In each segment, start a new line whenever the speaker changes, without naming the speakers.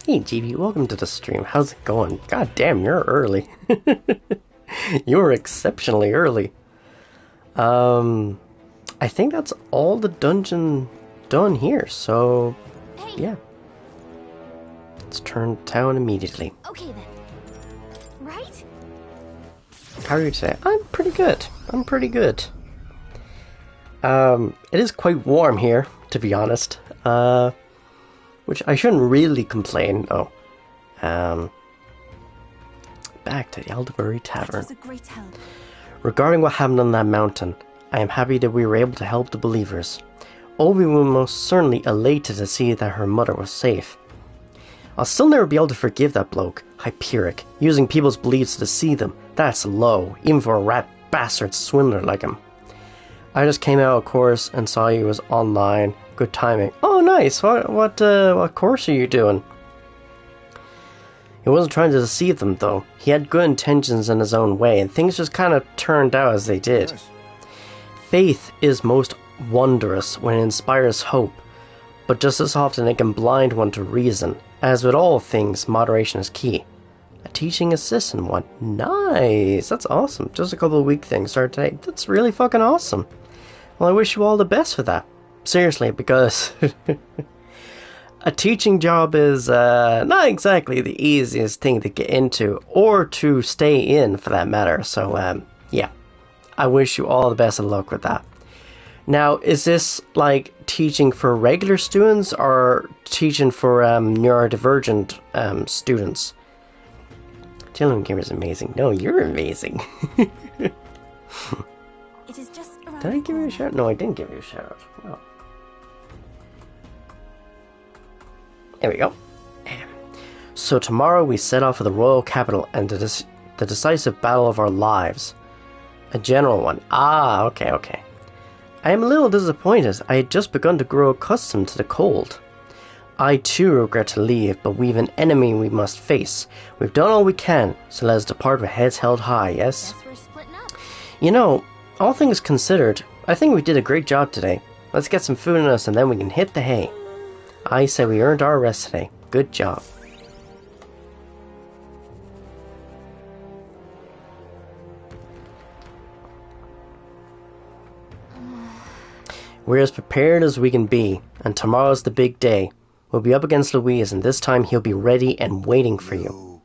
Hey GB, welcome to the stream. How's it going? God damn, you're early. You were exceptionally early. I think that's all the dungeon done here, so yeah. Let's turn town immediately.
Okay then. Right?
How are you today? I'm pretty good. I'm pretty good. It is quite warm here, to be honest. Which I shouldn't really complain. Oh. Back to the Elderberry Tavern.
That was a great help.
Regarding what happened on that mountain, I am happy that we were able to help the believers. Obi was most certainly elated to see that her mother was safe. I'll still never be able to forgive that bloke, Hyperic, using people's beliefs to deceive them. That's low, even for a rat bastard swindler like him. I just came out of course and saw he was online. Good timing. Oh, nice. What course are you doing? He wasn't trying to deceive them, though. He had good intentions in his own way, and things just kind of turned out as they did. Yes. Faith is most wondrous when it inspires hope, but just as often it can blind one to reason. As with all things, moderation is key. A teaching assistant one. Nice! That's awesome. Just a couple of weak things started today. That's really fucking awesome. Well, I wish you all the best for that. Seriously, because a teaching job is not exactly the easiest thing to get into, or to stay in, for that matter. So, yeah. I wish you all the best of luck with that. Now, is this, like, teaching for regular students, or teaching for neurodivergent students? Children Gamer is amazing. No, you're amazing.
It is just
Did I give you a shout? No, I didn't give you a shout. Oh. There we go. So tomorrow we set off for the royal capital and the decisive battle of our lives. A general one. Ah, okay. I am a little disappointed. I had just begun to grow accustomed to the cold. I too regret to leave, but we've an enemy we must face. We've done all we can, so let us depart with heads held high, yes?
Guess we're splitting up.
You know, all things considered, I think we did a great job today. Let's get some food in us and then we can hit the hay. I say we earned our rest today. Good job. We're as prepared as we can be, and tomorrow's the big day. We'll be up against Louise, and this time he'll be ready and waiting for you.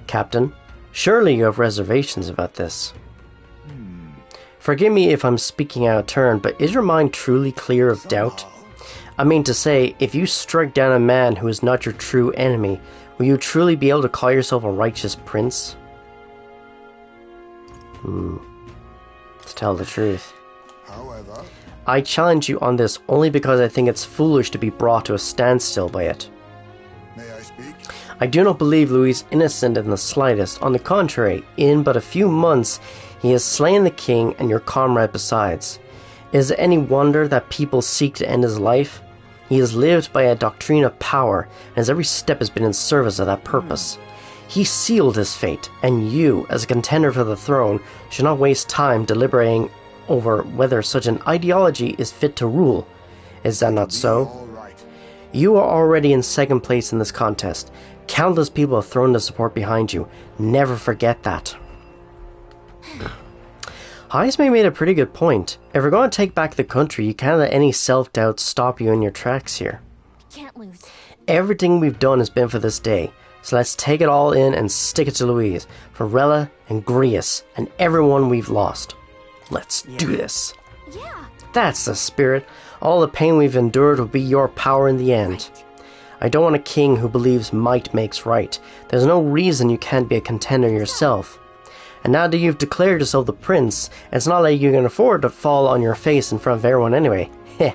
Captain, surely you have reservations about this. Forgive me if I'm speaking out of turn, but is your mind truly clear of doubt? I mean to say, if you strike down a man who is not your true enemy, will you truly be able to call yourself a righteous prince? To tell the truth.
However,
I challenge you on this only because I think it's foolish to be brought to a standstill by it.
may I speak?
I do not believe Louis is innocent in the slightest. On the contrary, in but a few months, he has slain the king and your comrade besides. Is it any wonder that people seek to end his life? He has lived by a doctrine of power, and his every step has been in service of that purpose. He sealed his fate, and you, as a contender for the throne, should not waste time deliberating over whether such an ideology is fit to rule. Is that not so?
All right.
You are already in second place in this contest. Countless people have thrown their support behind you. Never forget that. Heisme made a pretty good point. If we're going to take back the country, you can't let any self-doubt stop you in your tracks here.
Can't lose.
Everything we've done has been for this day, so let's take it all in and stick it to Louise, for Rella and Grius, and everyone we've lost. Let's do this.
Yeah.
That's the spirit. All the pain we've endured will be your power in the end.
Right.
I don't want a king who believes might makes right. There's no reason you can't be a contender yourself. And now that you've declared yourself the prince, it's not like you can afford to fall on your face in front of everyone anyway. Heh.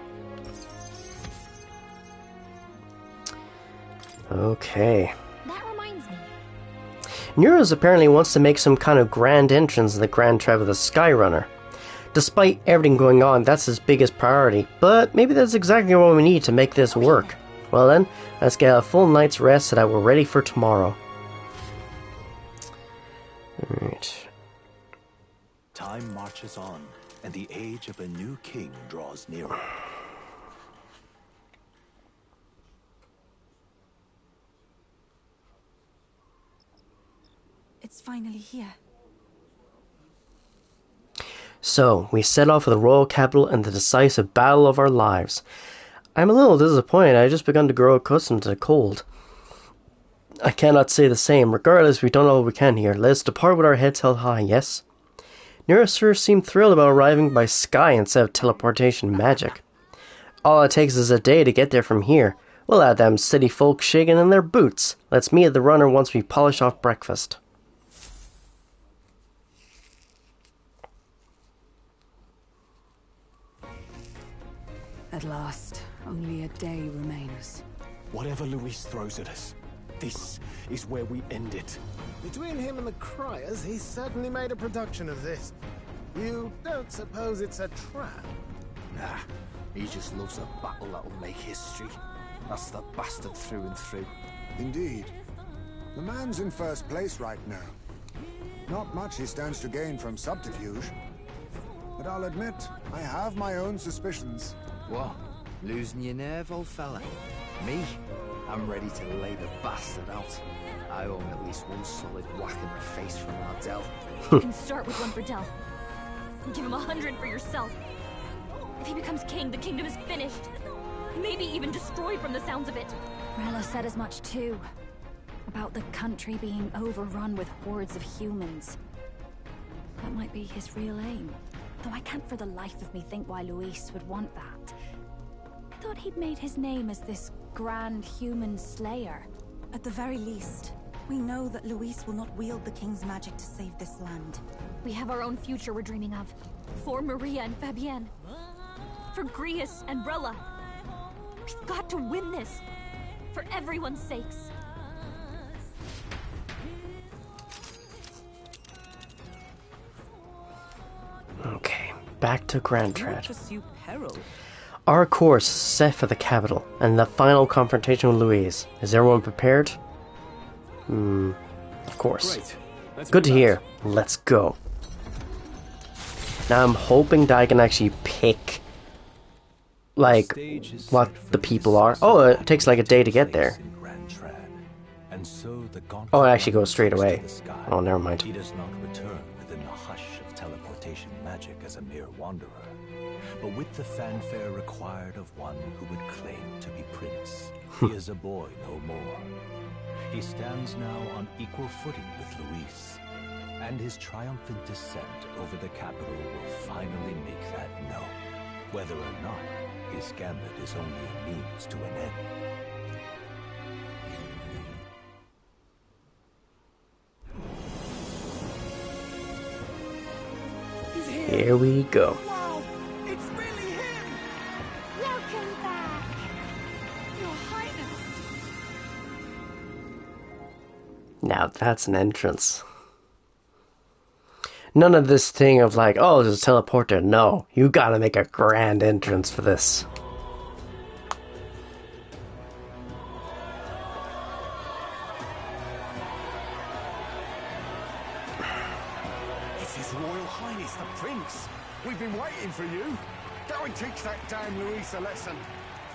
Okay.
That reminds me.
Neuros apparently wants to make some kind of grand entrance in the Grand Trev of the Skyrunner. Despite everything going on, that's his biggest priority, but maybe that's exactly what we need to make this work. Well then, let's get a full night's rest so that we're ready for tomorrow. Alright.
Time marches on, and the age of a new king draws nearer.
It's finally here.
So, we set off for the royal capital and the decisive battle of our lives. I'm a little disappointed. I just begun to grow accustomed to the cold. I cannot say the same. Regardless, we've done all we can here. Let us depart with our heads held high, yes? Neurosur seemed thrilled about arriving by sky instead of teleportation magic. All it takes is a day to get there from here. We'll have them city folk shaking in their boots. Let's meet at the runner once we polish off breakfast.
At last, only a day remains.
Whatever Luis throws at us, this is where we end it.
Between him and the Criers, he's certainly made a production of this. You don't suppose it's a trap?
Nah, he just loves a battle that'll make history. That's the bastard through and through.
Indeed. The man's in first place right now. Not much he stands to gain from subterfuge. But I'll admit, I have my own suspicions.
What? Losing your nerve, old fella? Me? I'm ready to lay the bastard out. I owe him at least one solid whack in the face from Ardell.
You can start with one for Del. Give him 100 for yourself. If he becomes king, the kingdom is finished. Maybe even destroyed from the sounds of it.
Rella said as much too. About the country being overrun with hordes of humans. That might be his real aim. Though I can't for the life of me think why Luis would want that. I thought he'd made his name as this grand human slayer.
At the very least, we know that Luis will not wield the king's magic to save this land.
We have our own future we're dreaming of. For Maria and Fabienne. For Grius and Rella. We've got to win this. For everyone's sakes.
Okay, back to Grand Tread.
Pursue peril.
Our course is set for the capital, and the final confrontation with Louise. Is everyone prepared? Of course.
Great.
Good to hear. Let's go. Now I'm hoping that I can actually pick, like, what the people are. Oh, it takes like a day to get there. Oh, it actually goes straight away. Oh, never mind.
He does not return within the hush of teleportation magic as a mere wanderer, but with the fanfare required of one who would claim to be prince. He is a boy no more. He stands now on equal footing with Luis, and his triumphant descent over the capital will finally make that known, whether or not his gambit is only a means to an end.
Here we go.
Wow! It's really him!
Welcome back, Your Highness.
Now that's an entrance. None of this thing of like, oh, there's a teleporter. No, you gotta make a grand entrance for this.
It's His Royal Highness, the Prince. We've been waiting for you. Go and teach that damn Luis a lesson.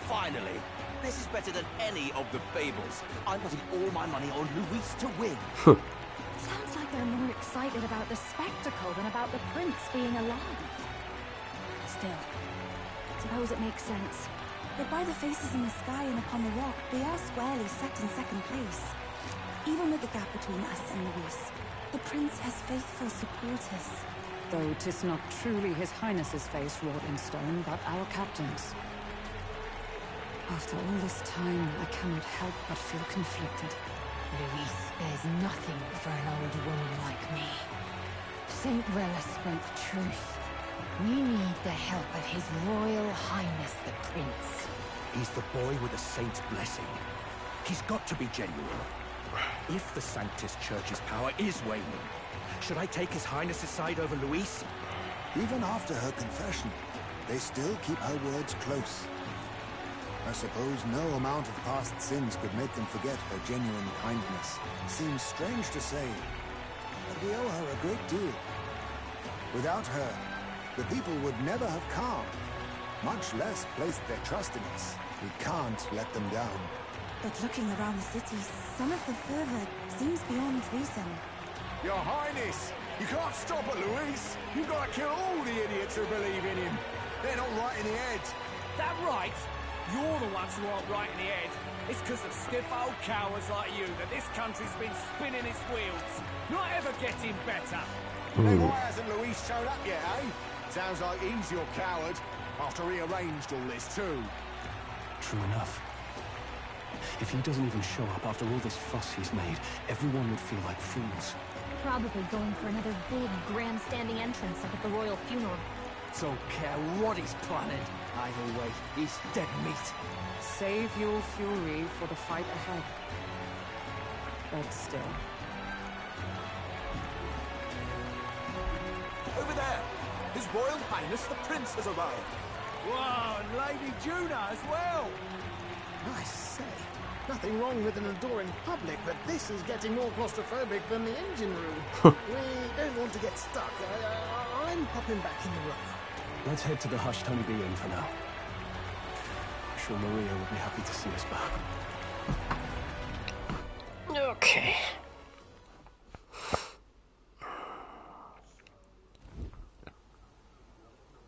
Finally! This is better than any of the fables. I'm putting all my money on Luis to win.
Sounds like they're more excited about the spectacle than about the prince being alive. Still, suppose it makes sense.
But by the faces in the sky and upon the rock, they are squarely set in second place. Even with the gap between us and Luis, the prince has faithful supporters.
Though 'tis not truly His Highness's face wrought in stone, but our captain's. After all this time, I cannot help but feel conflicted.
Luis spares nothing for an old woman like me. Saint Rella spoke truth. We need the help of His Royal Highness the Prince.
He's the boy with the saint's blessing. He's got to be genuine. If the Sanctus Church's power is waning, should I take His Highness's side over Luis?
Even after her confession, they still keep her words close. I suppose no amount of past sins could make them forget her genuine kindness. Seems strange to say, but we owe her a great deal. Without her, the people would never have come, much less placed their trust in us. We can't let them down.
But looking around the city, some of the fervor seems beyond reason.
Your Highness, you can't stop it, Luis. You've got to kill all the idiots who believe in him. They're not right in the head.
That right? You're the ones who aren't right in the head. It's because of stiff old cowards like you that this country's been spinning its wheels. Not ever getting better.
Then why hasn't Luis shown up yet, eh? Sounds like he's your coward, after he arranged all this too.
True enough. If he doesn't even show up after all this fuss he's made, everyone would feel like fools.
Probably going for another big, grandstanding entrance like at the royal funeral.
Don't care what he's planning. Either way, he's dead meat.
Save your fury for the fight ahead. But still.
Over there! His Royal Highness the Prince has arrived.
Whoa, and Lady Juna as well!
I say, nothing wrong with an adoring public, but this is getting more claustrophobic than the engine room. We don't want to get stuck. I'm popping back in the room.
Let's head to the hushed honeybee inn for now. I'm sure Maria will be happy to see us back.
Okay.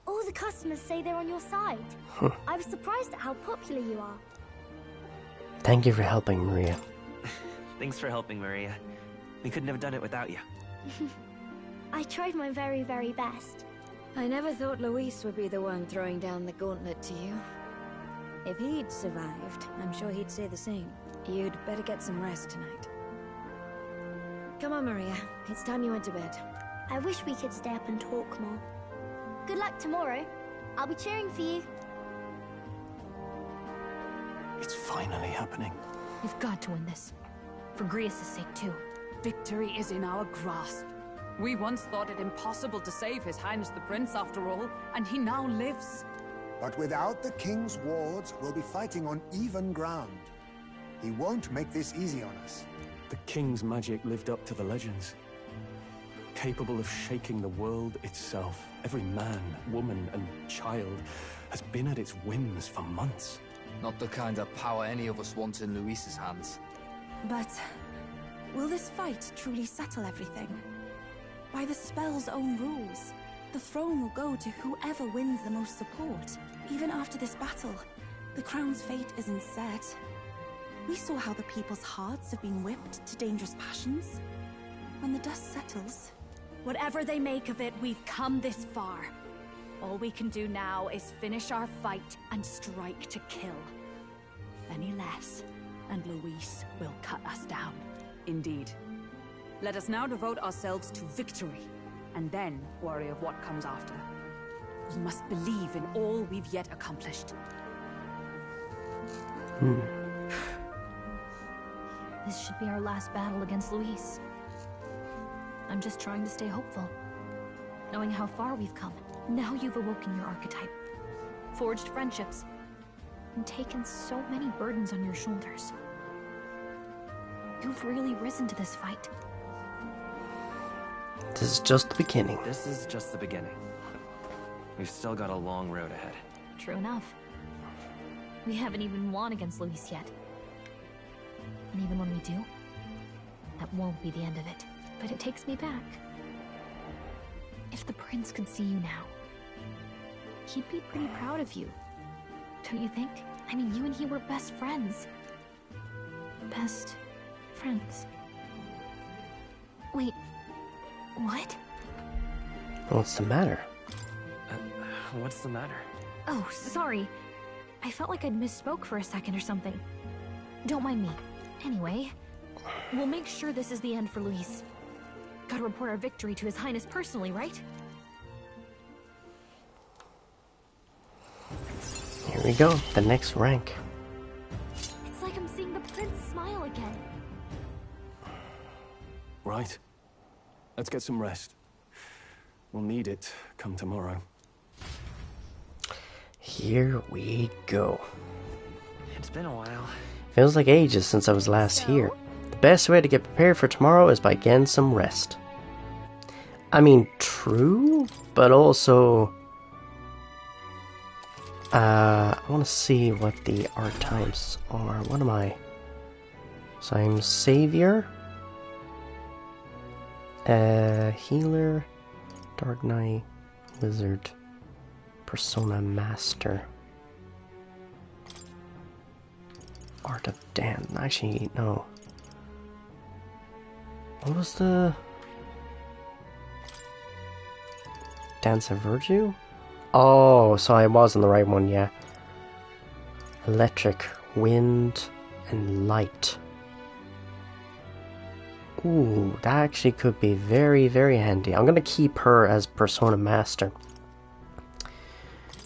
All the customers say they're on your side. I was surprised at how popular you are.
Thank you for helping, Maria.
Thanks for helping, Maria. We couldn't have done it without you.
I tried my very, very best.
I never thought Luis would be the one throwing down the gauntlet to you. If he'd survived, I'm sure he'd say the same. You'd better get some rest tonight. Come on, Maria. It's time you went to bed.
I wish we could stay up and talk more. Good luck tomorrow. I'll be cheering for you.
It's finally happening.
We've got to win this. For Grius' sake, too.
Victory is in our grasp. We once thought it impossible to save His Highness the Prince after all, and he now lives.
But without the king's wards, we'll be fighting on even ground. He won't make this easy on us.
The king's magic lived up to the legends. Capable of shaking the world itself. Every man, woman, and child has been at its whims for months.
Not the kind of power any of us want in Luis's hands.
But will this fight truly settle everything? By the spell's own rules, the throne will go to whoever wins the most support. Even after this battle, the crown's fate isn't set. We saw how the people's hearts have been whipped to dangerous passions. When the dust settles...
Whatever they make of it, we've come this far. All we can do now is finish our fight and strike to kill. Any less, and Luis will cut us down.
Indeed. Let us now devote ourselves to victory, and then worry of what comes after. We must believe in all we've yet accomplished.
This should be our last battle against Luis. I'm just trying to stay hopeful. Knowing how far we've come. Now you've awoken your archetype. Forged friendships. And taken so many burdens on your shoulders. You've really risen to this fight.
This is just the beginning.
This is just the beginning. We've still got a long road ahead.
True enough. We haven't even won against Luis yet. And even when we do, that won't be the end of it. But it takes me back. If the prince could see you now, he'd be pretty proud of you. Don't you think? I mean, you and he were best friends. Best friends. Wait, what?
What's the matter?
What's the matter?
Oh, sorry. I felt like I'd misspoke for a second or something. Don't mind me. Anyway, we'll make sure this is the end for Luis. Gotta report our victory to His Highness personally, right?
Here we go, the next rank.
It's like I'm seeing the prince smile again.
Right. Let's get some rest. We'll need it come tomorrow.
Here we go.
It's been a while.
Feels like ages since I was last here. The best way to get prepared for tomorrow is by getting some rest. I mean, true, but also... I want to see what the art times are. What am I? So I'm Savior. Healer, Dark Knight, Wizard, Persona Master. Art of Dance. Actually, no. What was the... Dance of Virtue? Oh, so I was on the right one, yeah. Electric, Wind, and Light. Ooh, that actually could be very, very handy. I'm gonna keep her as Persona Master.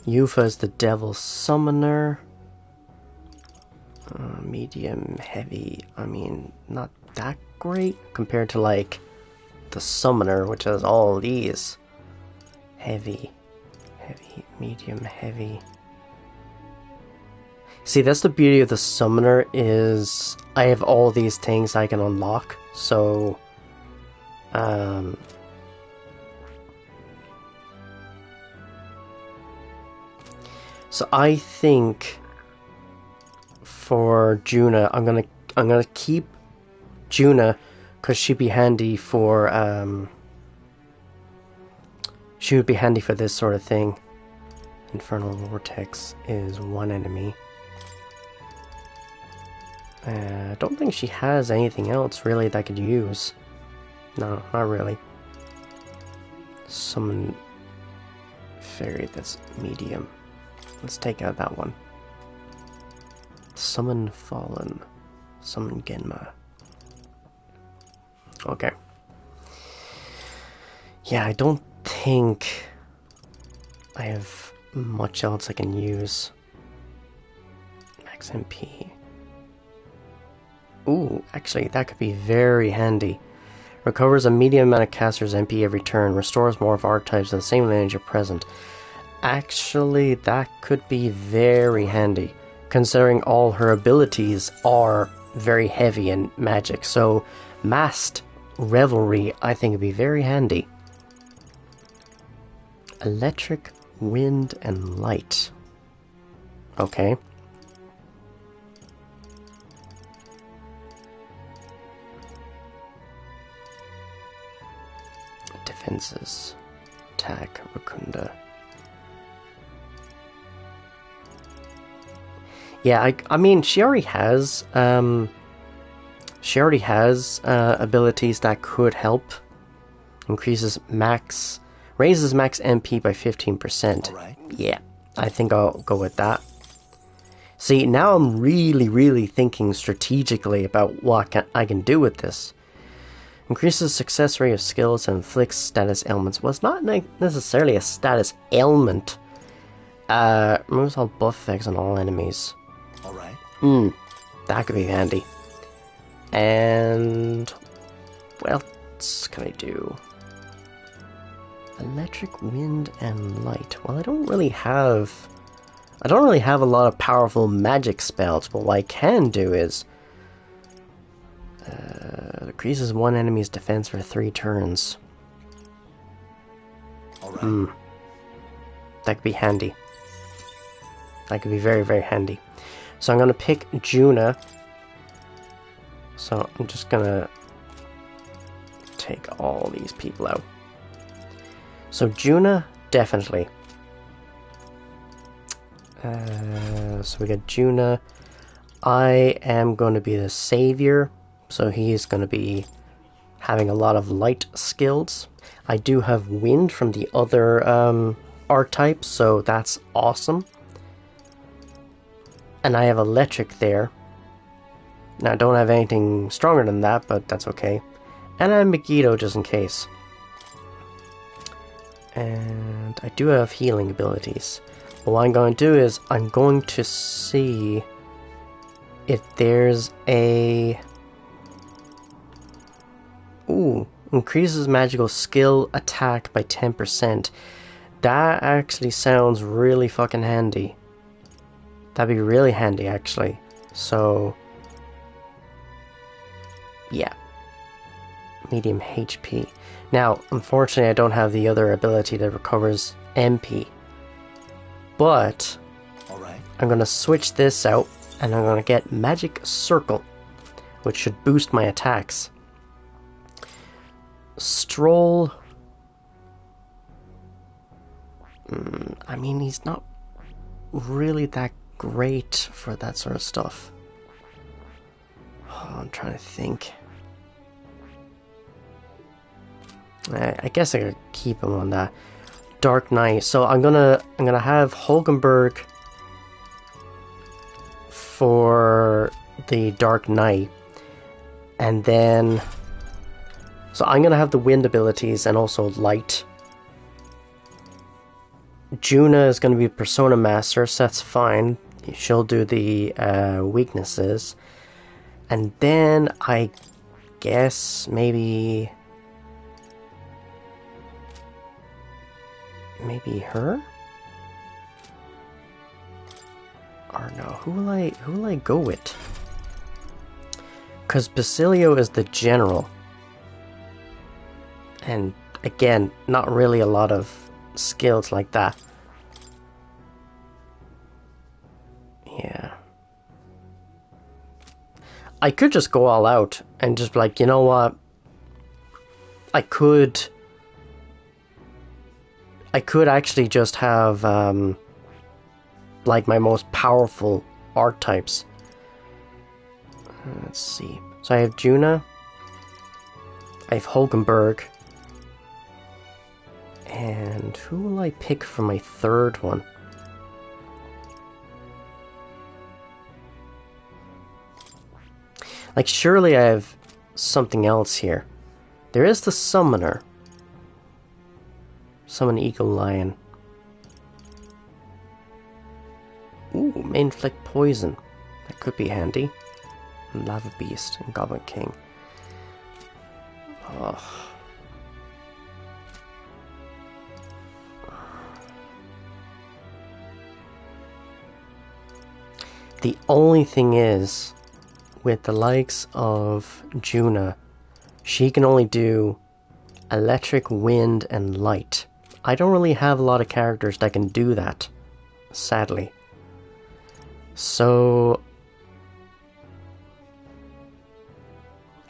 Yufa is the Devil Summoner. Medium, heavy. I mean, not that great compared to like the Summoner, which has all these. Heavy, heavy, medium, heavy. See, that's the beauty of the Summoner, is I have all these things I can unlock, so so I think for Juna, I'm gonna keep Juna because she'd be handy for she would be handy for this sort of thing. Infernal Vortex is one enemy. I don't think she has anything else really that I could use. No, not really. Summon Fairy, that's medium. Let's take out that one. Summon Fallen. Summon Genma. Okay. Yeah, I don't think I have much else I can use. Max MP. Ooh, actually, that could be very handy. Recovers a medium amount of caster's MP every turn. Restores more of archetypes in the same lineage of present. Actually, that could be very handy, considering all her abilities are very heavy in magic. So, Masked Revelry, I think, would be very handy. Electric, Wind, and Light. Okay. Defenses. Attack, Rakunda. Yeah, I mean, she already has abilities that could help. Raises max MP by 15%.
Right.
Yeah, I think I'll go with that. See, now I'm really thinking strategically about what I can do with this. Increases success rate of skills and inflicts status ailments. Well, it's not necessarily a status ailment. Removes all buff effects on all enemies.
Alright.
That could be handy. And what else can I do? Electric, Wind, and Light. Well, I don't really have a lot of powerful magic spells, but what I can do is decreases one enemy's defense for 3 turns.
Alright.
That could be handy. That could be very handy. So I'm gonna pick Juna. So I'm just gonna take all these people out. So Juna, definitely. So we got Juna. I am going to be the savior, so he's going to be having a lot of light skills. I do have wind from the other archetypes, so that's awesome. And I have electric there. Now I don't have anything stronger than that, but that's okay. And I have Megiddo just in case. And I do have healing abilities. But what I'm going to do is I'm going to see if there's a... Ooh, increases magical skill attack by 10%. That actually sounds really fucking handy. That'd be really handy, actually. So, yeah. Medium HP. Now, unfortunately, I don't have the other ability that recovers MP. But, I'm going to switch this out, and I'm going to get Magic Circle, which should boost my attacks. Stroll... I mean, he's not really that great for that sort of stuff. Oh, I'm trying to think. I guess I could keep him on that. Dark Knight. So I'm gonna have Hulkenberg for the Dark Knight, and then so I'm gonna have the wind abilities and also light. Juna is gonna be Persona Master, so that's fine. She'll do the weaknesses, and then I guess maybe her. Or no, who will I go with? Because Basilio is the general. And again, not really a lot of skills like that. Yeah. I could just go all out and just be like, you know what? I could actually just have like my most powerful archetypes. Let's see. So I have Juna, I have Hulkenberg, and who will I pick for my third one? Like, surely I have something else here. There is the Summoner. Summon Eagle Lion. Ooh, main inflict poison. That could be handy. And Lava Beast and Goblin King. Oh. The only thing is, with the likes of Juna, she can only do electric, wind, and light. I don't really have a lot of characters that can do that, sadly. So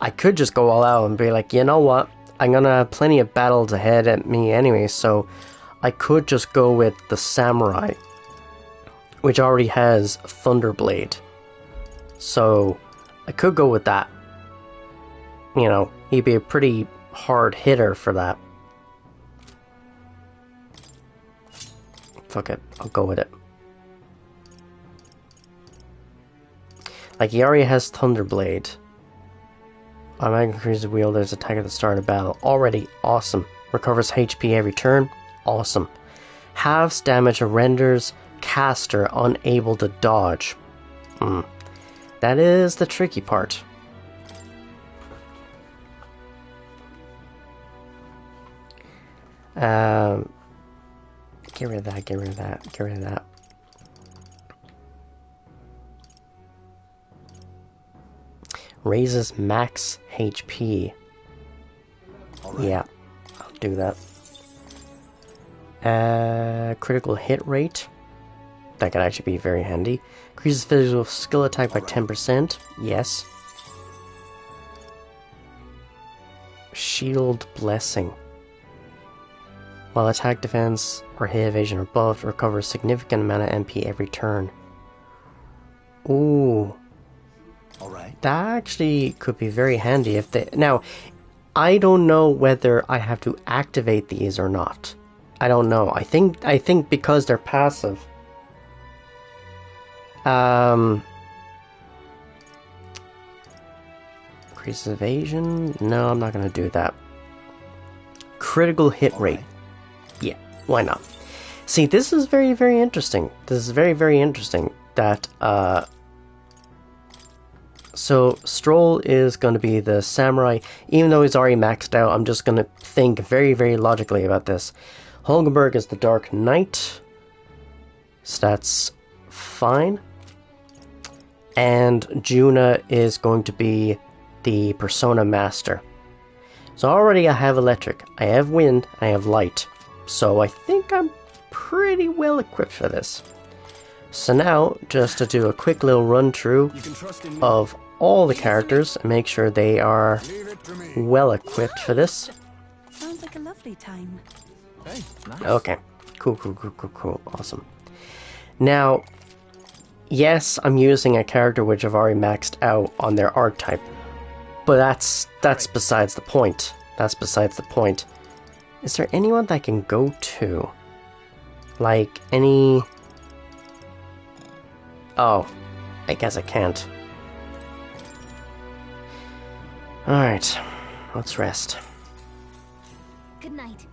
I could just go all out and be like, you know what? I'm gonna have plenty of battles ahead at me anyway, so I could just go with the Samurai, which already has Thunderblade. So I could go with that. You know, he'd be a pretty hard hitter for that. Fuck it, I'll go with it. Like, he already has Thunderblade. Automatic increases wielder's attack at the start of battle. Already awesome. Recovers HP every turn. Awesome. Halves damage and renders caster unable to dodge. That is the tricky part. Get rid of that, get rid of that, get rid of that. Raises max HP. Right. Yeah, I'll do that. Critical hit rate. That could actually be very handy. Increases physical skill attack by 10%. Yes. Shield Blessing. While attack, defense, or hit evasion are buffed, recovers significant amount of MP every turn. Ooh.
Alright.
That actually could be very handy if they... Now, I don't know whether I have to activate these or not. I don't know. I think because they're passive. Increases evasion? No, I'm not going to do that. Critical hit rate. Yeah, why not? See, this is very, very interesting. This is very, very interesting that, so Stroll is going to be the Samurai. Even though he's already maxed out, I'm just going to think very, very logically about this. Hulkenberg is the Dark Knight. So that's fine. And Juna is going to be the Persona Master. So already I have electric, I have wind, I have light. So I think I'm pretty well equipped for this. So now, just to do a quick little run through of all the characters and make sure they are well equipped for this.
Sounds like a lovely time.
Hey, nice.
Okay. Cool. Awesome. Now, yes, I'm using a character which I've already maxed out on their archetype, but that's besides the point. That's besides the point. Is there anyone that I can go to? Like, any... Oh, I guess I can't. Alright, let's rest.
Good night.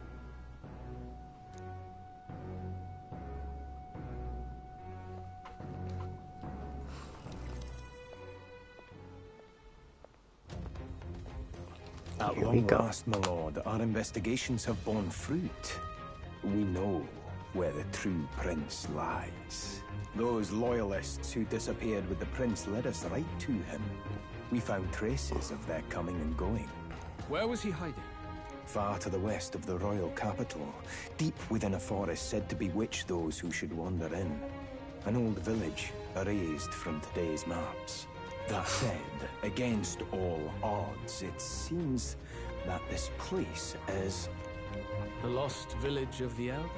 At
Here we
long
go.
last, my lord, our investigations have borne fruit. We know where the true prince lies. Those loyalists who disappeared with the prince led us right to him. We found traces of their coming and going.
Where was he hiding?
Far to the west of the royal capital, deep within a forest said to bewitch those who should wander in. An old village, erased from today's maps. That said, against all odds, it seems that this place is...
The lost village of the Elder.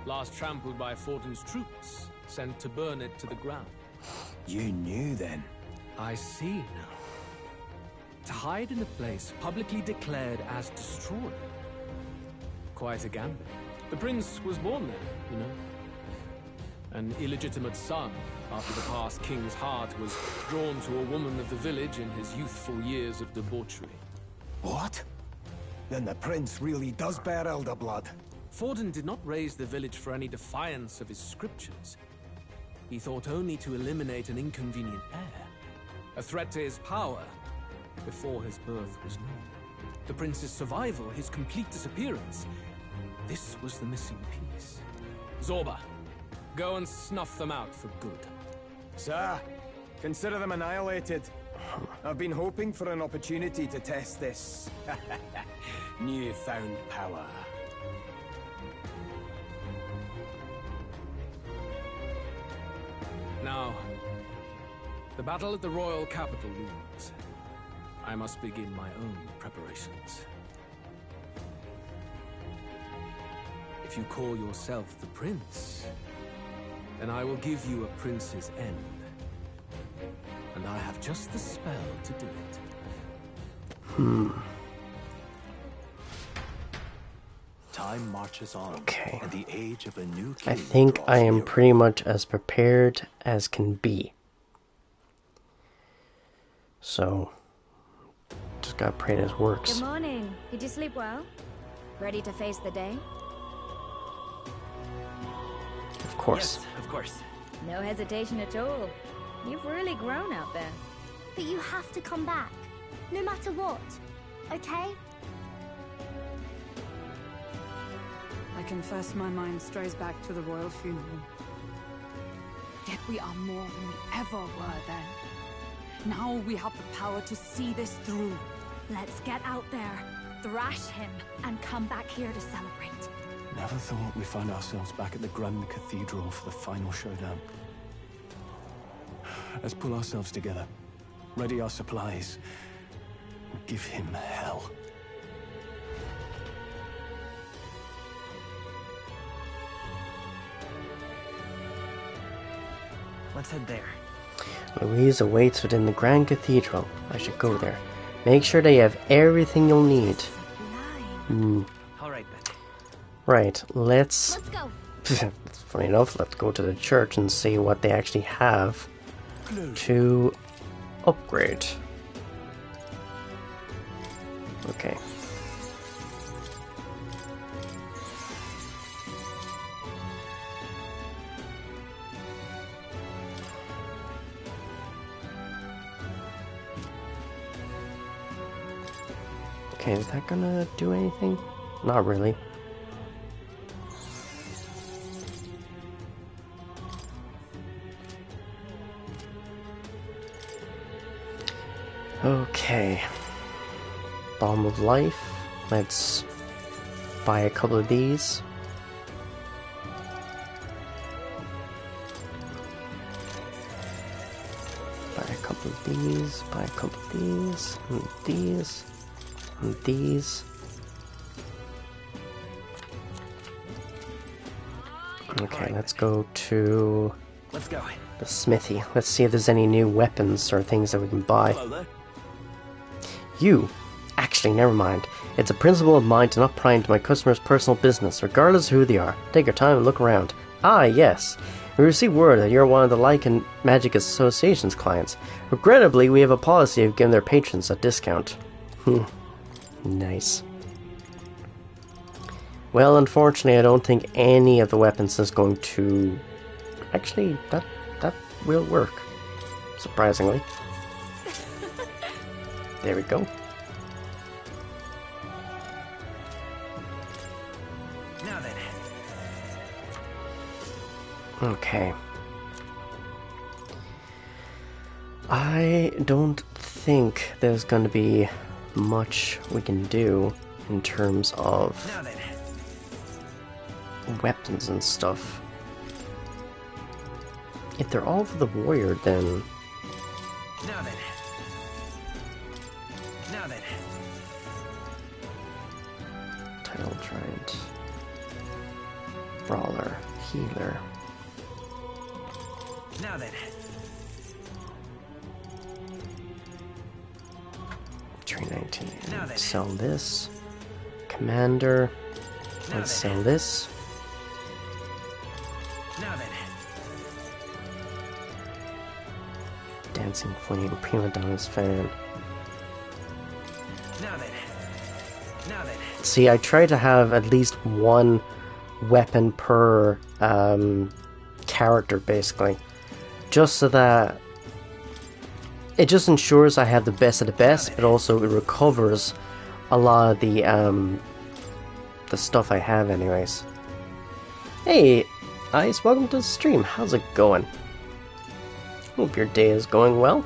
Last trampled by Fortin's troops, sent to burn it to the ground.
You knew then?
I see now. To hide in a place publicly declared as destroyed. Quite a gambit. The prince was born there, you know. An illegitimate son, after the past king's heart was drawn to a woman of the village in his youthful years of debauchery.
What? Then the prince really does bear elder blood.
Fortin did not raise the village for any defiance of his scriptures. He thought only to eliminate an inconvenient heir. A threat to his power before his birth was known. The prince's survival, his complete disappearance. This was the missing piece. Zorba, go and snuff them out for good.
Sir, consider them annihilated. I've been hoping for an opportunity to test this newfound power.
Now, the battle at the royal capital looms. I must begin my own preparations. If you call yourself the prince, then I will give you a prince's end. And I have just the spell to do it.
Time marches on,
Okay.
and the age of a new king
I think
draws
I am
nearer.
pretty much as prepared as can be. So, just gotta pray this works.
Good morning. Did you sleep well? Ready to face the day?
Of course.
Yes, of course.
No hesitation at all. You've really grown out there.
But you have to come back, no matter what. Okay?
I confess my mind strays back to the royal funeral. Yet we are more than we ever were then. Now we have the power to see this through.
Let's get out there, thrash him, and come back here to celebrate.
Never thought we'd find ourselves back at the Grand Cathedral for the final showdown. Let's pull ourselves together, ready our supplies, and give him hell.
Let's head there.
Louise awaits within the Grand Cathedral. I should go there. Make sure they have everything you'll need.
All right, then.
Right, let's...
Let's go.
Funny enough, let's go to the church and see what they actually have to upgrade. Okay. Okay, is that gonna do anything? Not really. Okay. Balm of Life. Let's buy a couple of these. Buy a couple of these, buy a couple of these, and these, and these. Okay, let's go to
Let's go.
the smithy. Let's see if there's any new weapons or things that we can buy.
Hello there.
You! Actually, never mind. It's a principle of mine to not pry into my customers' personal business, regardless of who they are. Take your time and look around. Ah, yes. We received word that you're one of the Lycan Magic Association's clients. Regrettably, we have a policy of giving their patrons a discount. Nice. Well, unfortunately, I don't think any of the weapons is going to... Actually, that will work. Surprisingly. There we go.
Now then.
Okay. I don't think there's going to be much we can do in terms of weapons and stuff. If they're all for the warrior, then...
Now then. Now then.
Title Giant. Brawler. Healer.
Now then.
319.
Now then.
Sell this. Commander.
Now
Let's
then.
sell this.
Now then.
Dancing Flame. Prima Donna's fan.
Now then. Now then.
See, I try to have at least one weapon per character, basically. Just so that it just ensures I have the best of the best, but also it recovers a lot of the stuff I have anyways. Hey, Ice, welcome to the stream. How's it going? Hope your day is going well.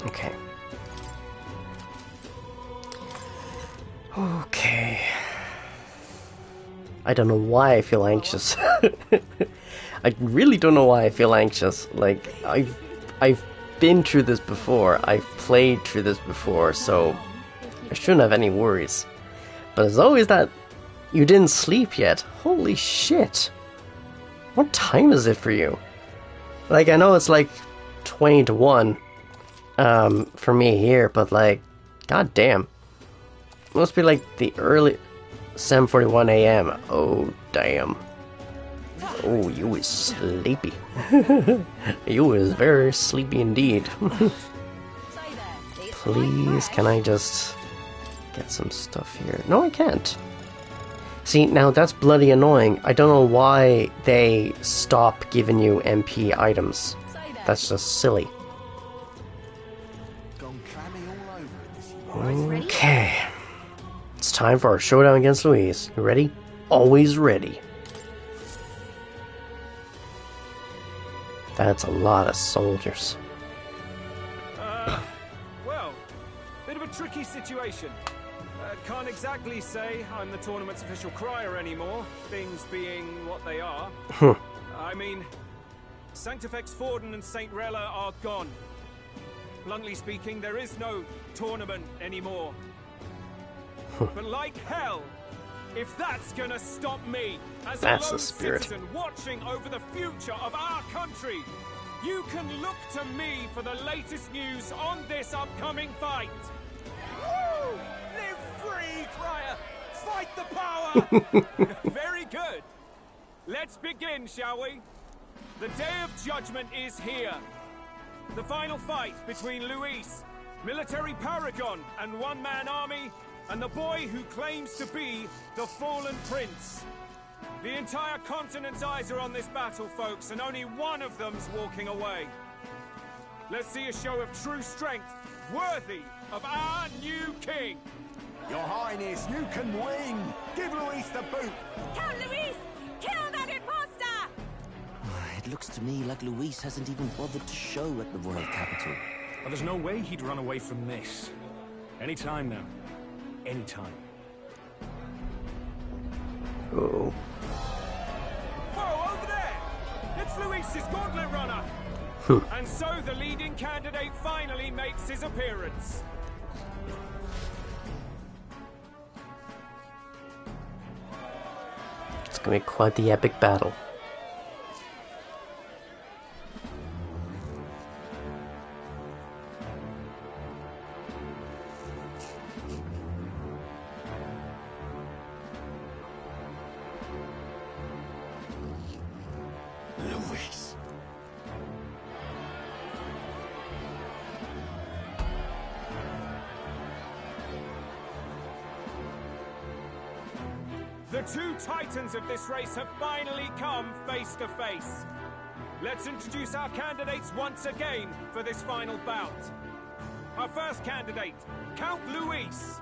Okay. Okay. I don't know why I feel anxious. I really don't know why I feel anxious. Like, I've been through this before. I've played through this before, so I shouldn't have any worries. But it's always that you didn't sleep yet. Holy shit. What time is it for you? Like, I know it's like 20 to 1 for me here, but like, god damn. Must be like the early 7:41 a.m. Oh, damn. Oh, you is sleepy. You is very sleepy indeed. Please, can I just get some stuff here? No, I can't. See, now that's bloody annoying. I don't know why they stop giving you MP items. That's just silly. Okay. It's time for our showdown against Louise. You ready? Always ready. That's a lot of soldiers.
Well, bit of a tricky situation. Can't exactly say I'm the tournament's official crier anymore, things being what they are. I mean, Sanctifex Forden and St. Rella are gone. Bluntly speaking, there is no tournament anymore. But like hell, if that's gonna stop me as a lone citizen watching over the future of our country, you can look to me for the latest news on this upcoming fight. Woo! Live free, crier! Fight the power! Very good. Let's begin, shall we? The Day of Judgment is here. The final fight between Luis, military paragon and one-man army, and the boy who claims to be the fallen prince. The entire continent's eyes are on this battle, folks, and only one of them's walking away. Let's see a show of true strength, worthy of our new king.
Your Highness, you can win! Give Luis the boot!
Come, Luis! Kill that imposter!
It looks to me like Luis hasn't even bothered to show at the royal capital.
Well, there's no way he'd run away from this. Any time now. Any time.
Oh.
Whoa, over there! It's Luis's gauntlet runner! And so the leading candidate finally makes his appearance.
gonna be quite the epic battle.
Luis.
The two titans of this race have finally come face to face. Let's introduce our candidates once again for this final bout. Our first candidate, Count Luis.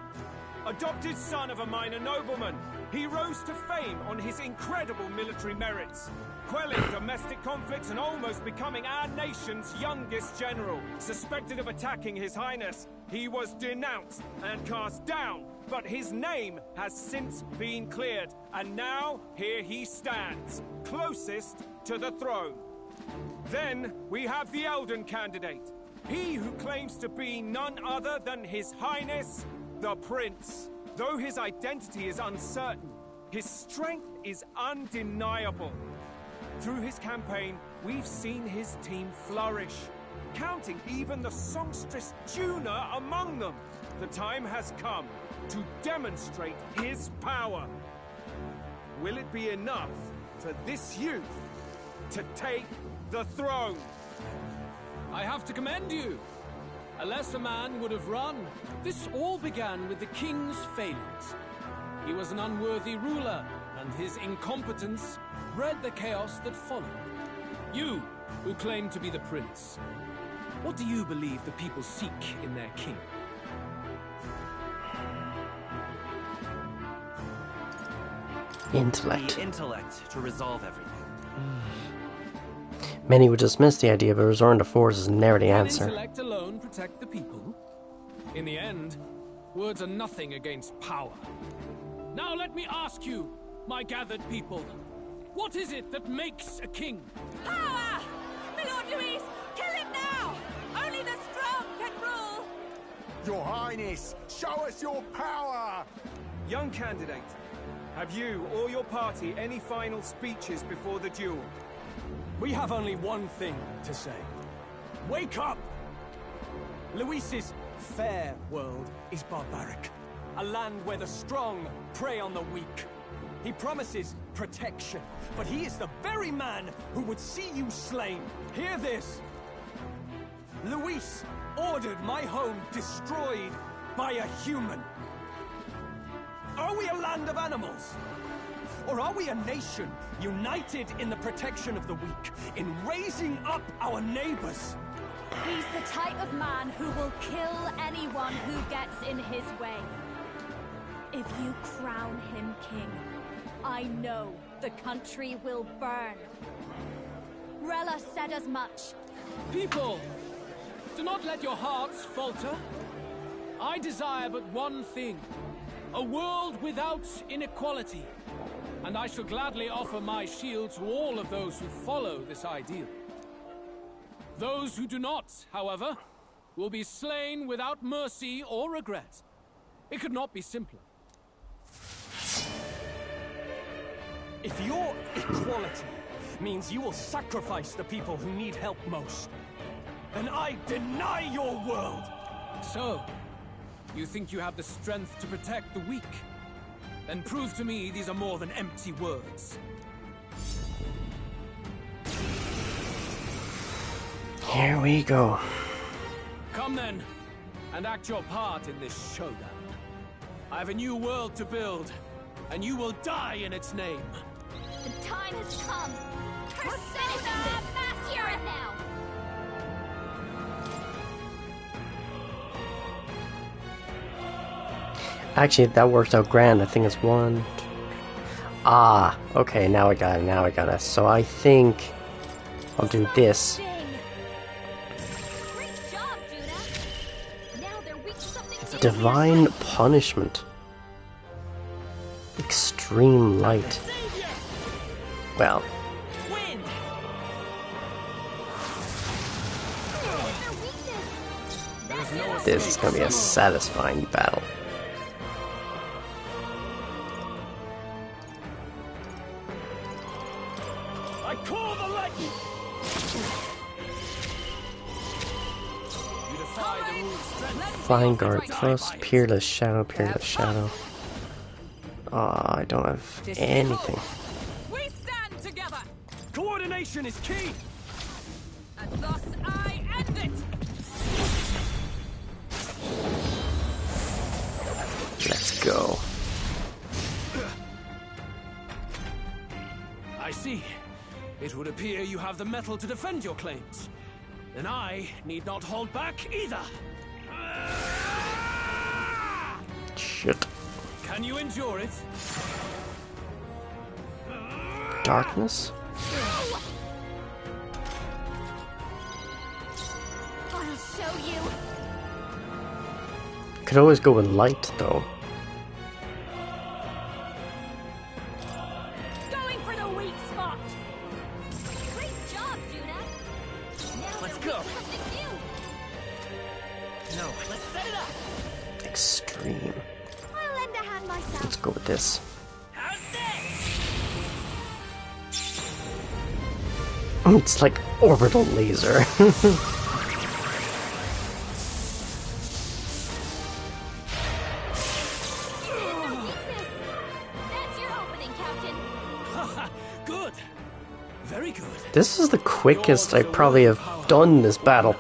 Adopted son of a minor nobleman, he rose to fame on his incredible military merits, quelling domestic conflicts and almost becoming our nation's youngest general. Suspected of attacking His Highness, he was denounced and cast down, but his name has since been cleared, and now here he stands, closest to the throne. Then we have the Elden candidate, he who claims to be none other than His Highness, the Prince. Though his identity is uncertain, his strength is undeniable. Through his campaign, we've seen his team flourish, counting even the songstress Juna among them. The time has come to demonstrate his power. Will it be enough for this youth to take the throne?
I have to commend you. A lesser man would have run. This all began with the king's failings. He was an unworthy ruler, and his incompetence bred the chaos that followed. You, who claim to be the prince, what do you believe the people seek in their king?
Intellect.
The intellect to resolve everything.
Many would dismiss the idea, but resorting to force is never the
Can
answer.
intellect alone protect the people? In the end, words are nothing against power. Now let me ask you, my gathered people, what is it that makes a king?
Power! My Lord Luis, kill him now! Only the strong can rule!
Your Highness, show us your power!
Young candidate, have you or your party any final speeches before the duel?
We have only one thing to say. Wake up! Luis's fair world is barbaric. A land where the strong prey on the weak. He promises protection, but he is the very man who would see you slain. Hear this! Luis ordered my home destroyed by a human. Are we a land of animals? Or are we a nation united in the protection of the weak, in raising up our neighbors?
He's the type of man who will kill anyone who gets in his way. If you crown him king, I know the country will burn. Rella said as much.
People, do not let your hearts falter. I desire but one thing, a world without inequality. And I shall gladly offer my shield to all of those who follow this ideal. Those who do not, however, will be slain without mercy or regret. It could not be simpler.
If your equality means you will sacrifice the people who need help most, then I deny your world!
So, you think you have the strength to protect the weak? Then prove to me these are more than empty words.
Here we go.
Come then, and act your part in this showdown. I have a new world to build, and you will die in its name.
The time has come. Persona Master now!
Actually, that worked out grand. I think it's 1, 2. Ah, okay, now I got it, now I got it. So I think I'll do this. Divine Punishment. Extreme Light. Well. This is gonna be a satisfying battle.
I call the lightning! You defy the rule's strength.
Flying guard plus peerless shadow, peerless shadow. I don't have anything.
We stand together!
Coordination is key!
And thus I end it!
Let's go.
I see. It would appear you have the metal to defend your claims. Then I need not hold back either.
Shit.
Can you endure it?
Darkness?
I'll show you.
Could always go with light, though.
Going for the weak spot!
Great job, Judah. Now
Let's
we're
go.
something new.
No, let's set it up.
Extreme.
I'll lend a hand myself.
Let's go with this.
How's this?
It's like orbital laser.
Good. Very good.
This is the quickest I probably have done this battle.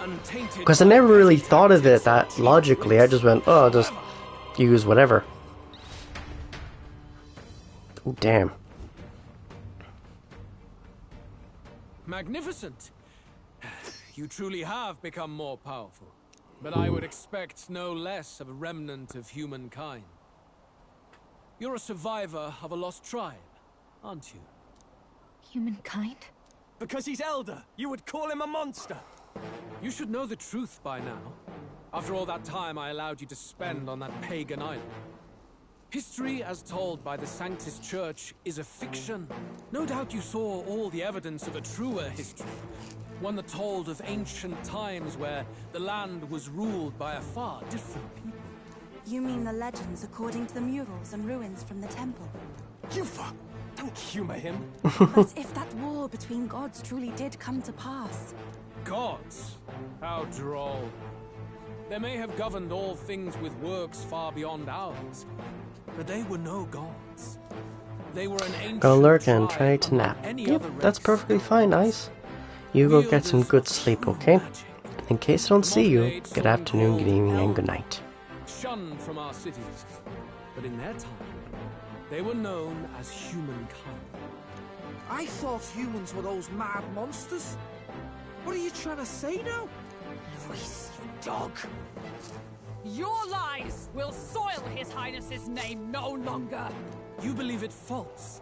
Because I never really thought of it that logically. I just went, oh, I'll just use whatever. Oh, damn.
Magnificent. You truly have become more powerful. But I would expect no less of a remnant of humankind. You're a survivor of a lost tribe, aren't you?
Humankind?
Because he's elder, you would call him a monster.
You should know the truth by now. After all that time I allowed you to spend on that pagan island. History, as told by the Sanctus Church, is a fiction. No doubt you saw all the evidence of a truer history. One that told of ancient times where the land was ruled by a far different people.
You mean the legends according to the murals and ruins from the temple?
Yufa! Don't humor him.
But if that war between gods truly did come to pass...
Gods? How droll. They may have governed all things with works far beyond ours, but they were no gods. They were an ancient
Go lurk and
tribe
try to nap.
unlike any
Yep,
other
that's
race.
perfectly fine, Ice. You go get some good sleep, okay? In case I don't see you, good afternoon, good evening, and good night.
Shunned from our cities, but in their time, they were known as humankind.
I thought humans were those mad monsters. What are you trying to say now?
Luis, you dog! Your lies will soil His Highness's name no longer!
You believe it false.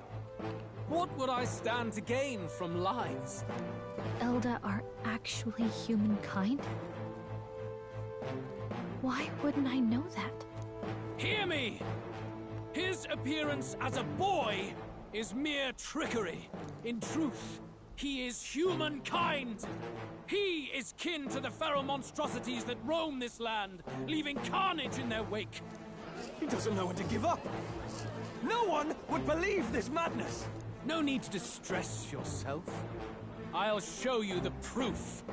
What would I stand to gain from lies?
Elda are actually humankind? Why wouldn't I know that?
Hear me! His appearance as a boy is mere trickery. In truth, he is humankind. He is kin to the feral monstrosities that roam this land, leaving carnage in their wake.
He doesn't know when to give up. No one would believe this madness.
No need to distress yourself. I'll show you the proof.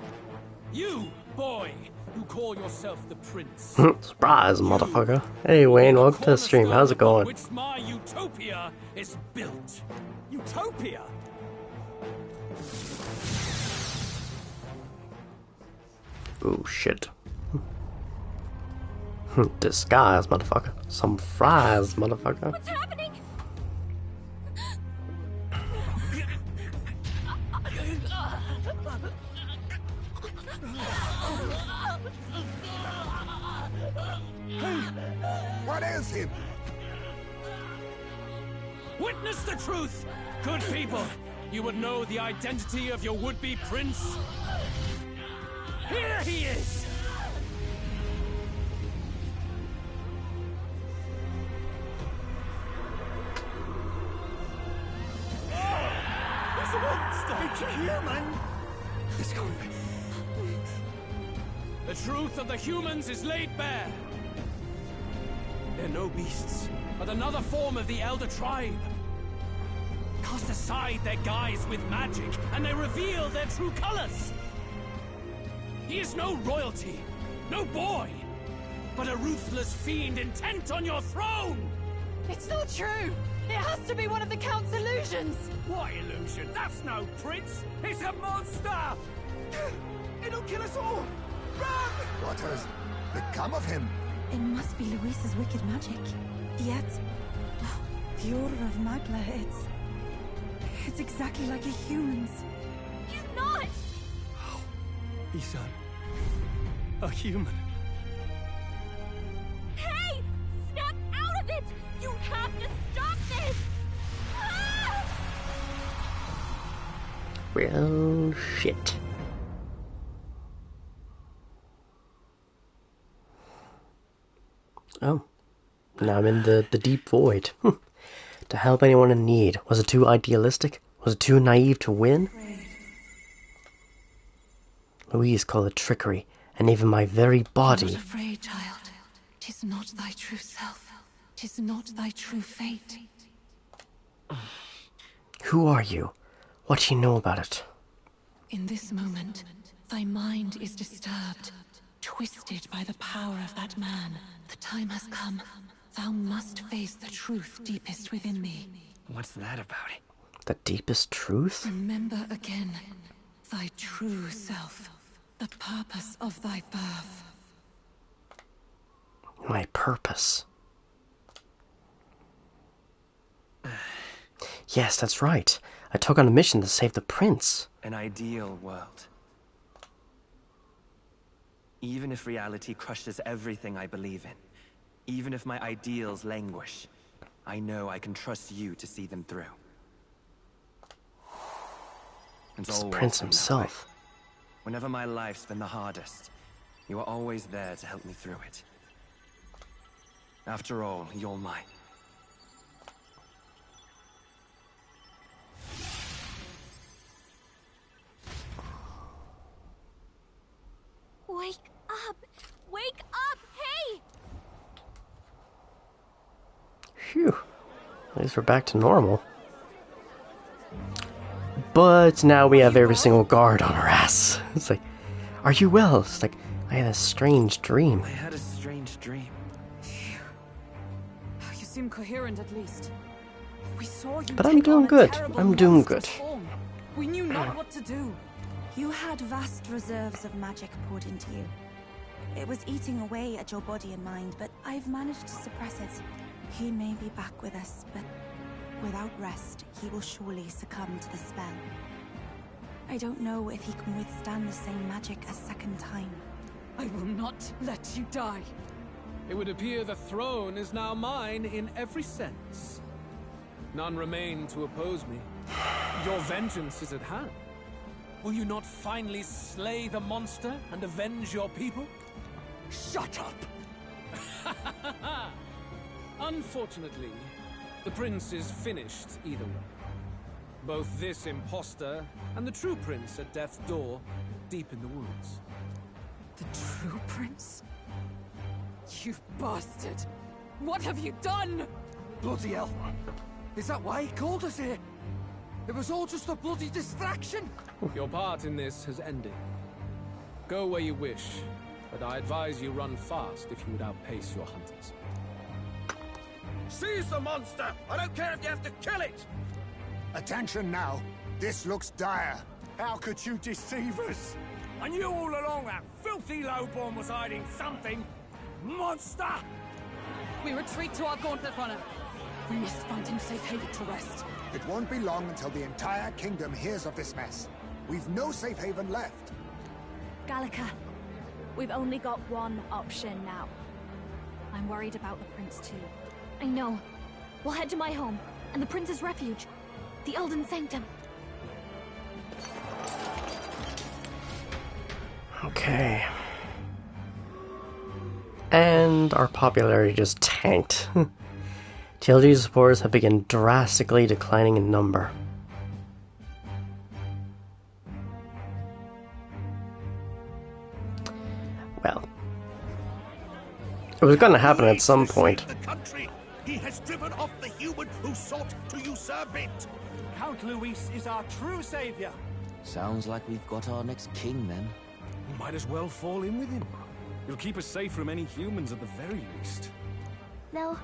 You, boy, who call yourself the prince.
Surprise, motherfucker. Hey, Wayne, welcome to the stream. How's it going?
Which my utopia is built.
Utopia?
Oh, shit. Disguise, motherfucker. Some fries, motherfucker.
What's happening?
What is him?
Witness the truth! Good people, you would know the identity of your would-be prince. Here he is!
It's a monster! It's a human! It's gone.
The truth of the humans is laid bare. They're no beasts, but another form of the Elder Tribe. Cast a aside their guise with magic, and they reveal their true colors. He is no royalty, no boy, but a ruthless fiend intent on your throne!
It's not true! It has to be one of the Count's illusions!
What illusion? That's no prince! It's a monster! It'll kill us all! Run!
What has become of him?
It must be Luis's wicked magic. Yet, the Order of Magla, it's exactly like a human's.
He's not!
He's a human.
Hey! Snap out of it! You have to stop this! Ah!
Well, shit. Oh. Now I'm in the deep void. To help anyone in need. Was it too idealistic? Was it too naive to win? Louise called it trickery, and even my very body.
Be not afraid, child. 'Tis not thy true self. 'Tis not thy true fate.
Who are you? What do you know about it?
In this moment, thy mind is disturbed, twisted by the power of that man. The time has come. Thou must face the truth deepest within thee.
What's that about?
The deepest truth?
Remember again thy true self, the purpose of thy birth.
My purpose. Yes, that's right. I took on a mission to save the prince.
An ideal world. Even if reality crushes everything I believe in, even if my ideals languish, I know I can trust you to see them through.
It's the prince himself.
Whenever my life's been the hardest, you are always there to help me through it. After all, you're mine.
Wake up! Wake up! Hey!
Phew. At least we're back to normal. But now we have every single guard on our ass. It's like, are you well? It's like, I had a strange dream.
I had a strange dream.
You seem coherent at least. We saw you.
But I'm doing good. I'm doing good.
We knew not what to do.
You had vast reserves of magic poured into you. It was eating away at your body and mind, but I've managed to suppress it. He may be back with us, but without rest, he will surely succumb to the spell. I don't know if he can withstand the same magic a second time.
I will not let you die.
It would appear the throne is now mine in every sense. None remain to oppose me. Your vengeance is at hand. Will you not finally slay the monster and avenge your people?
Shut up!
Unfortunately, the prince is finished either way. Both this imposter and the true prince at death's door, deep in the woods.
The true prince? You bastard! What have you done?
Bloody hell! Is that why he called us here? It was all just a bloody distraction!
Your part in this has ended. Go where you wish, but I advise you run fast if you would outpace your hunters.
Seize the monster! I don't care if you have to kill it!
Attention now. This looks dire.
How could you deceive us?
I knew all along that filthy lowborn was hiding something. Monster!
We retreat to our gauntlet runner. We must find him safe haven to rest.
It won't be long until the entire kingdom hears of this mess. We've no safe haven left.
Gallica, we've only got one option now. I'm worried about the prince too.
I know. We'll head to my home, and the prince's refuge. The Elden Sanctum.
Okay. And our popularity just tanked. TLG supporters have begun drastically declining in number. Well, it was going to happen at some point.
The country. He has driven off the human who sought to usurp it.
Count Luis is our true savior.
Sounds like we've got our next king, then.
We might as well fall in with him. He'll keep us safe from any humans at the very least.
They'll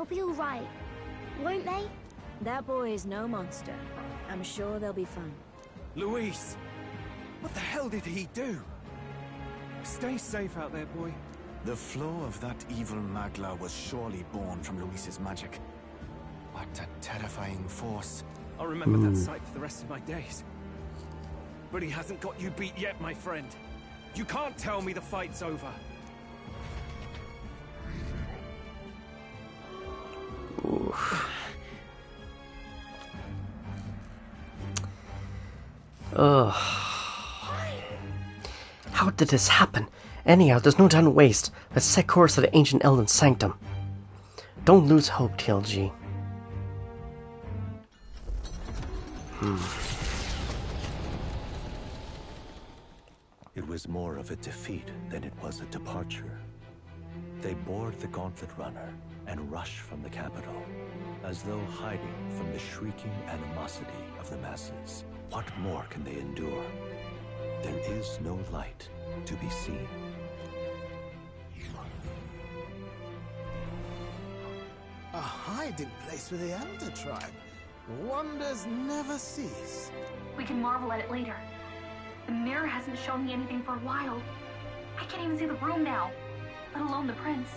be all right, won't they?
That boy is no monster. I'm sure they'll be fine.
Luis! What the hell did he do? Stay safe out there, boy.
The flow of that evil Magla was surely born from Luis's magic. What a terrifying force.
I'll remember that sight for the rest of my days. But he hasn't got you beat yet, my friend. You can't tell me the fight's over.
Ugh. How did this happen? Anyhow, there's no time to waste. Let's set course to the ancient Elden Sanctum. Don't lose hope, TLG.
It was more of a defeat than it was a departure. They board the Gauntlet Runner and rush from the capital, as though hiding from the shrieking animosity of the masses. What more can they endure? There is no light to be seen.
A hiding place for the Elder Tribe. Wonders never cease.
We can marvel at it later. The mirror hasn't shown me anything for a while. I can't even see the room now, let alone the prince.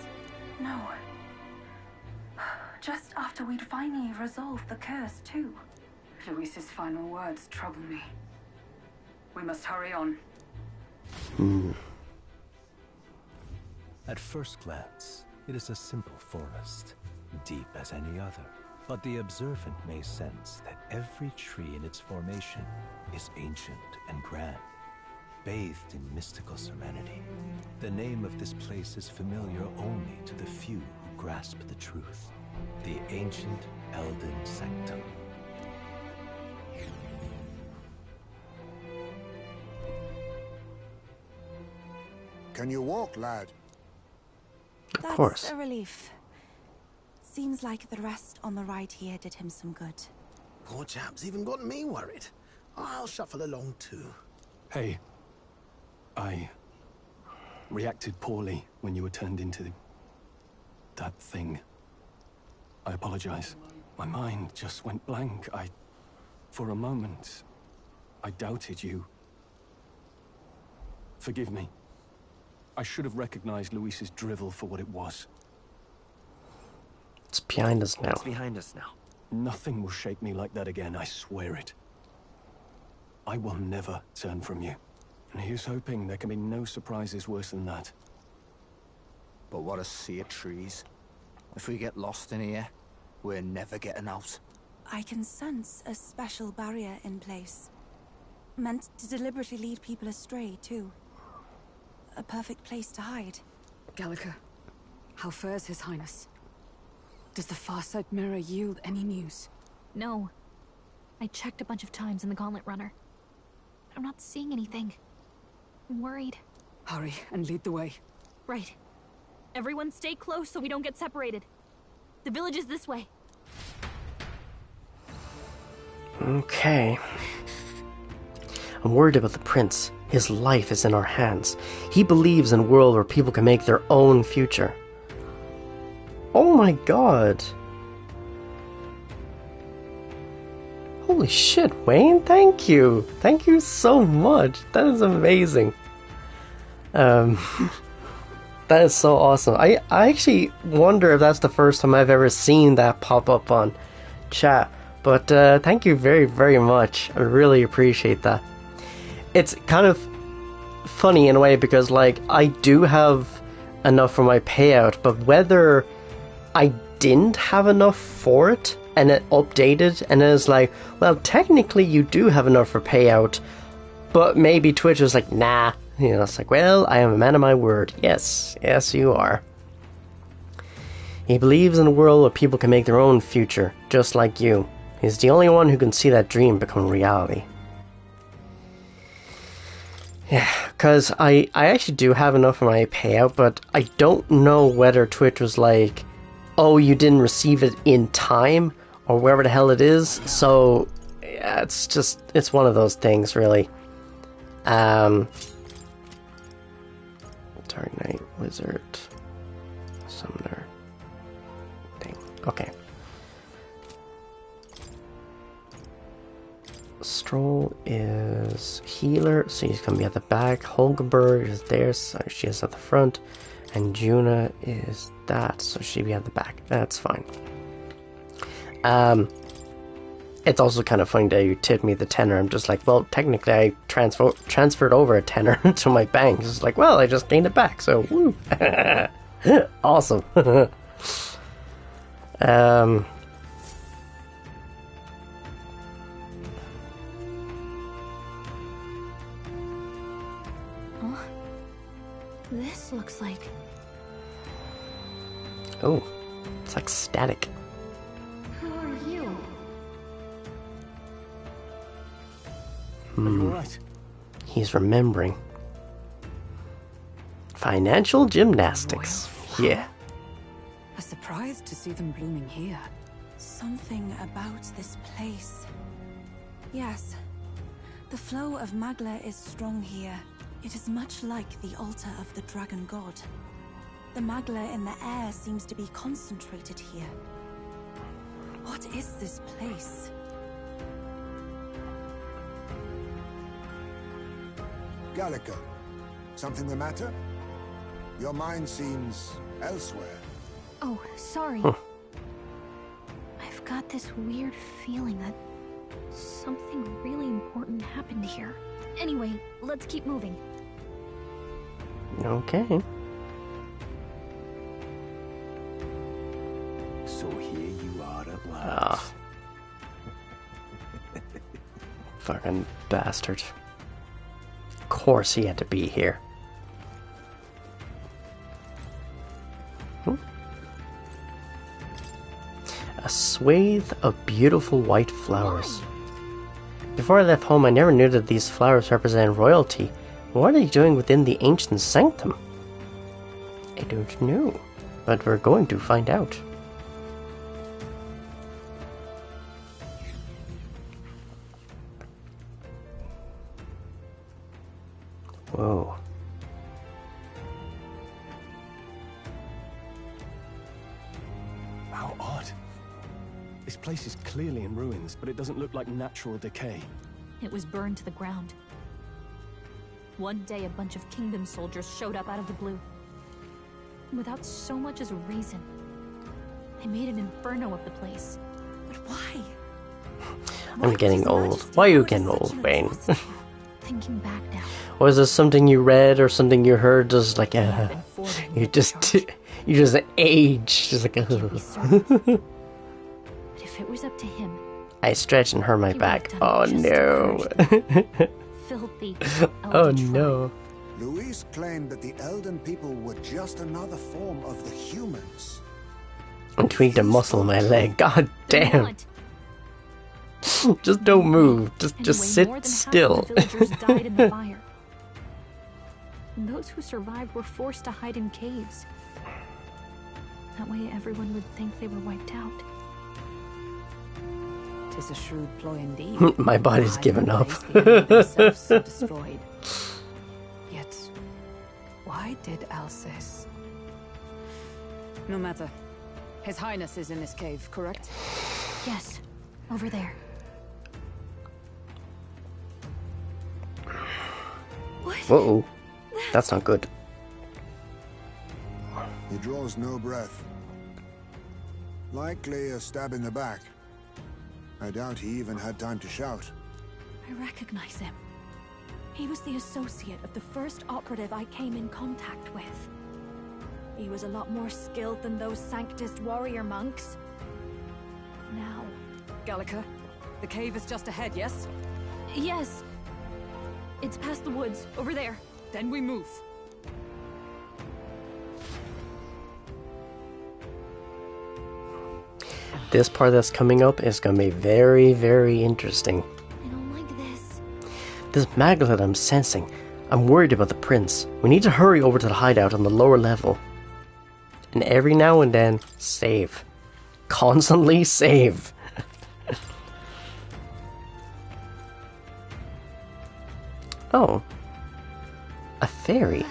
No. Just after we'd finally resolved the curse, too.
Luis's final words trouble me. We must hurry on.
At first glance, it is a simple forest, deep as any other. But the observant may sense that every tree in its formation is ancient and grand, bathed in mystical serenity. The name of this place is familiar only to the few who grasp the truth. The ancient Elden Sanctum.
Can you walk, lad?
Of course.
That's a relief. Seems like the rest on the ride here did him some good.
Poor chap's even got me worried. I'll shuffle along too.
Hey, I reacted poorly when you were turned into that thing. I apologize. My mind just went blank. For a moment, I doubted you. Forgive me. I should have recognized Luis's drivel for what it was.
It's behind us now.
It's behind us now.
Nothing will shake me like that again, I swear it. I will never turn from you. And here's hoping there can be no surprises worse than that.
But what a sea of trees. If we get lost in here, we're never getting out.
I can sense a special barrier in place. Meant to deliberately lead people astray, too. A perfect place to hide.
Gallica, how fares His Highness? Does the Farsight mirror yield any news?
No. I checked a bunch of times in the Gauntlet Runner. I'm not seeing anything. I'm worried.
Hurry and lead the way.
Right. Everyone stay close so we don't get separated. The village is this way.
Okay. I'm worried about the prince. His life is in our hands. He believes in a world where people can make their own future. Oh my god. Holy shit, Wayne, thank you. Thank you so much. That is amazing. That is so awesome. I actually wonder if that's the first time I've ever seen that pop up on chat. But thank you very, very much. I really appreciate that. It's kind of funny in a way because, like, I do have enough for my payout, but whether I didn't have enough for it and it updated and it was like, well, technically you do have enough for payout, but maybe Twitch was like, nah. You know, it's like, well, I am a man of my word. Yes, yes, you are. He believes in a world where people can make their own future, just like you. He's the only one who can see that dream become reality. Yeah, because I actually do have enough for my payout, but I don't know whether Twitch was like, oh, you didn't receive it in time, or wherever the hell it is. So yeah, it's one of those things, really. Dark Knight, Wizard, Summoner thing. Okay. Stroll is healer, so he's gonna be at the back. Holgenberg is there, so she is at the front. And Juna is that, so she'd be at the back. That's fine. It's also kind of funny that you tipped me the tenner. I'm just like, well, technically I transferred over a tenner to my bank. It's like, well, I just gained it back, so woo. Awesome.
This looks like...
Oh, it's like static.
Who are you?
Are you alright?
He's remembering. Financial gymnastics. Yeah.
A surprise to see them blooming here.
Something about this place. Yes. The flow of Magla is strong here. It is much like the altar of the dragon god. The Magla in the air seems to be concentrated here. What is this place?
Gallica, something the matter? Your mind seems elsewhere.
Oh, sorry. I've got this weird feeling that something really important happened here. Anyway, let's keep moving.
Okay.
So here you are at last.
Fucking bastard. Of course he had to be here. A swathe of beautiful white flowers. Before I left home, I never knew that these flowers represented royalty. What are they doing within the ancient sanctum? I don't know, but we're going to find out. Whoa.
How odd. This place is clearly in ruins, but it doesn't look like natural decay.
It was burned to the ground. One day, a bunch of kingdom soldiers showed up out of the blue. Without so much as a reason. They made an inferno of the place.
But why?
I'm getting old. Why are you getting old, Wayne?
Thinking back now.
Was this something you read or something you heard? Just like, you just age. Just like,
But if it was up to him,
I stretched and hurt my back. Oh no.
filthy.
Oh no.
Luis claimed that the Elden people were just another form of the humans.
I'm tweaked a muscle in my leg. God damn. Just don't move. Just sit still.
The villagers died in the fire. And those who survived were forced to hide in caves. That way everyone would think they were wiped out.
'Tis a shrewd ploy indeed.
My body's given up.
Themselves destroyed. Yet, why did Alcest? No matter. His Highness is in this cave, correct?
Yes, over there.
Whoa, that's not good.
He draws no breath. Likely a stab in the back. I doubt he even had time to shout.
I recognize him. He was the associate of the first operative I came in contact with. He was a lot more skilled than those Sanctist warrior monks. Now...
Gallica, the cave is just ahead, yes?
Yes. It's past the woods, over there.
Then we move.
This part that's coming up is going to be very, very interesting.
I don't like this.
This magnet that I'm sensing, I'm worried about the prince. We need to hurry over to the hideout on the lower level. And every now and then, save. Constantly save. Oh. A fairy.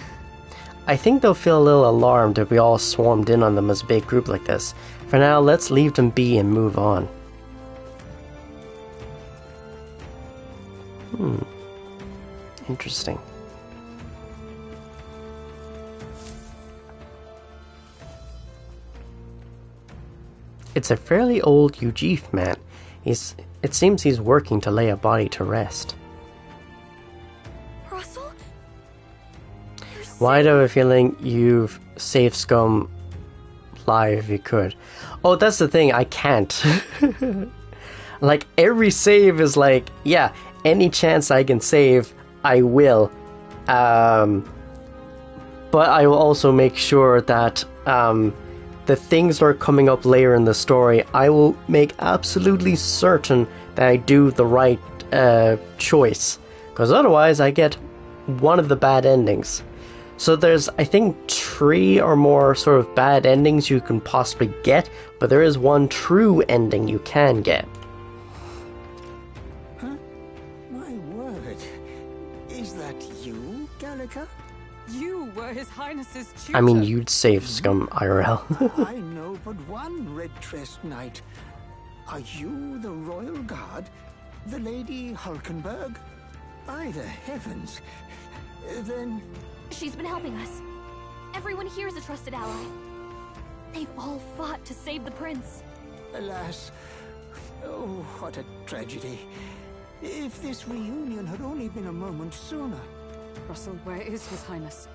I think they'll feel a little alarmed if we all swarmed in on them as a big group like this. For now, let's leave them be and move on. Interesting. It's a fairly old Ujif man. It seems he's working to lay a body to rest.
Russell?
Why do I have a feeling you've saved Scum live if you could? Oh, that's the thing, I can't. Like, every save is like, yeah, any chance I can save, I will. But I will also make sure that the things that are coming up later in the story, I will make absolutely certain that I do the right choice. Because otherwise I get one of the bad endings. So there's, I think, 3 or more sort of bad endings you can possibly get, but there is one true ending you can get.
Huh? My word. Is that you, Gallica?
You were His Highness's tutor.
I mean, you'd save Scum IRL.
I know but one red-dressed knight. Are you the Royal Guard? The Lady Hulkenberg? By the heavens. Then...
She's been helping us. Everyone here is a trusted ally. They've all fought to save the prince.
Alas. Oh, what a tragedy. If this reunion had only been a moment sooner.
Russell, where is His Highness?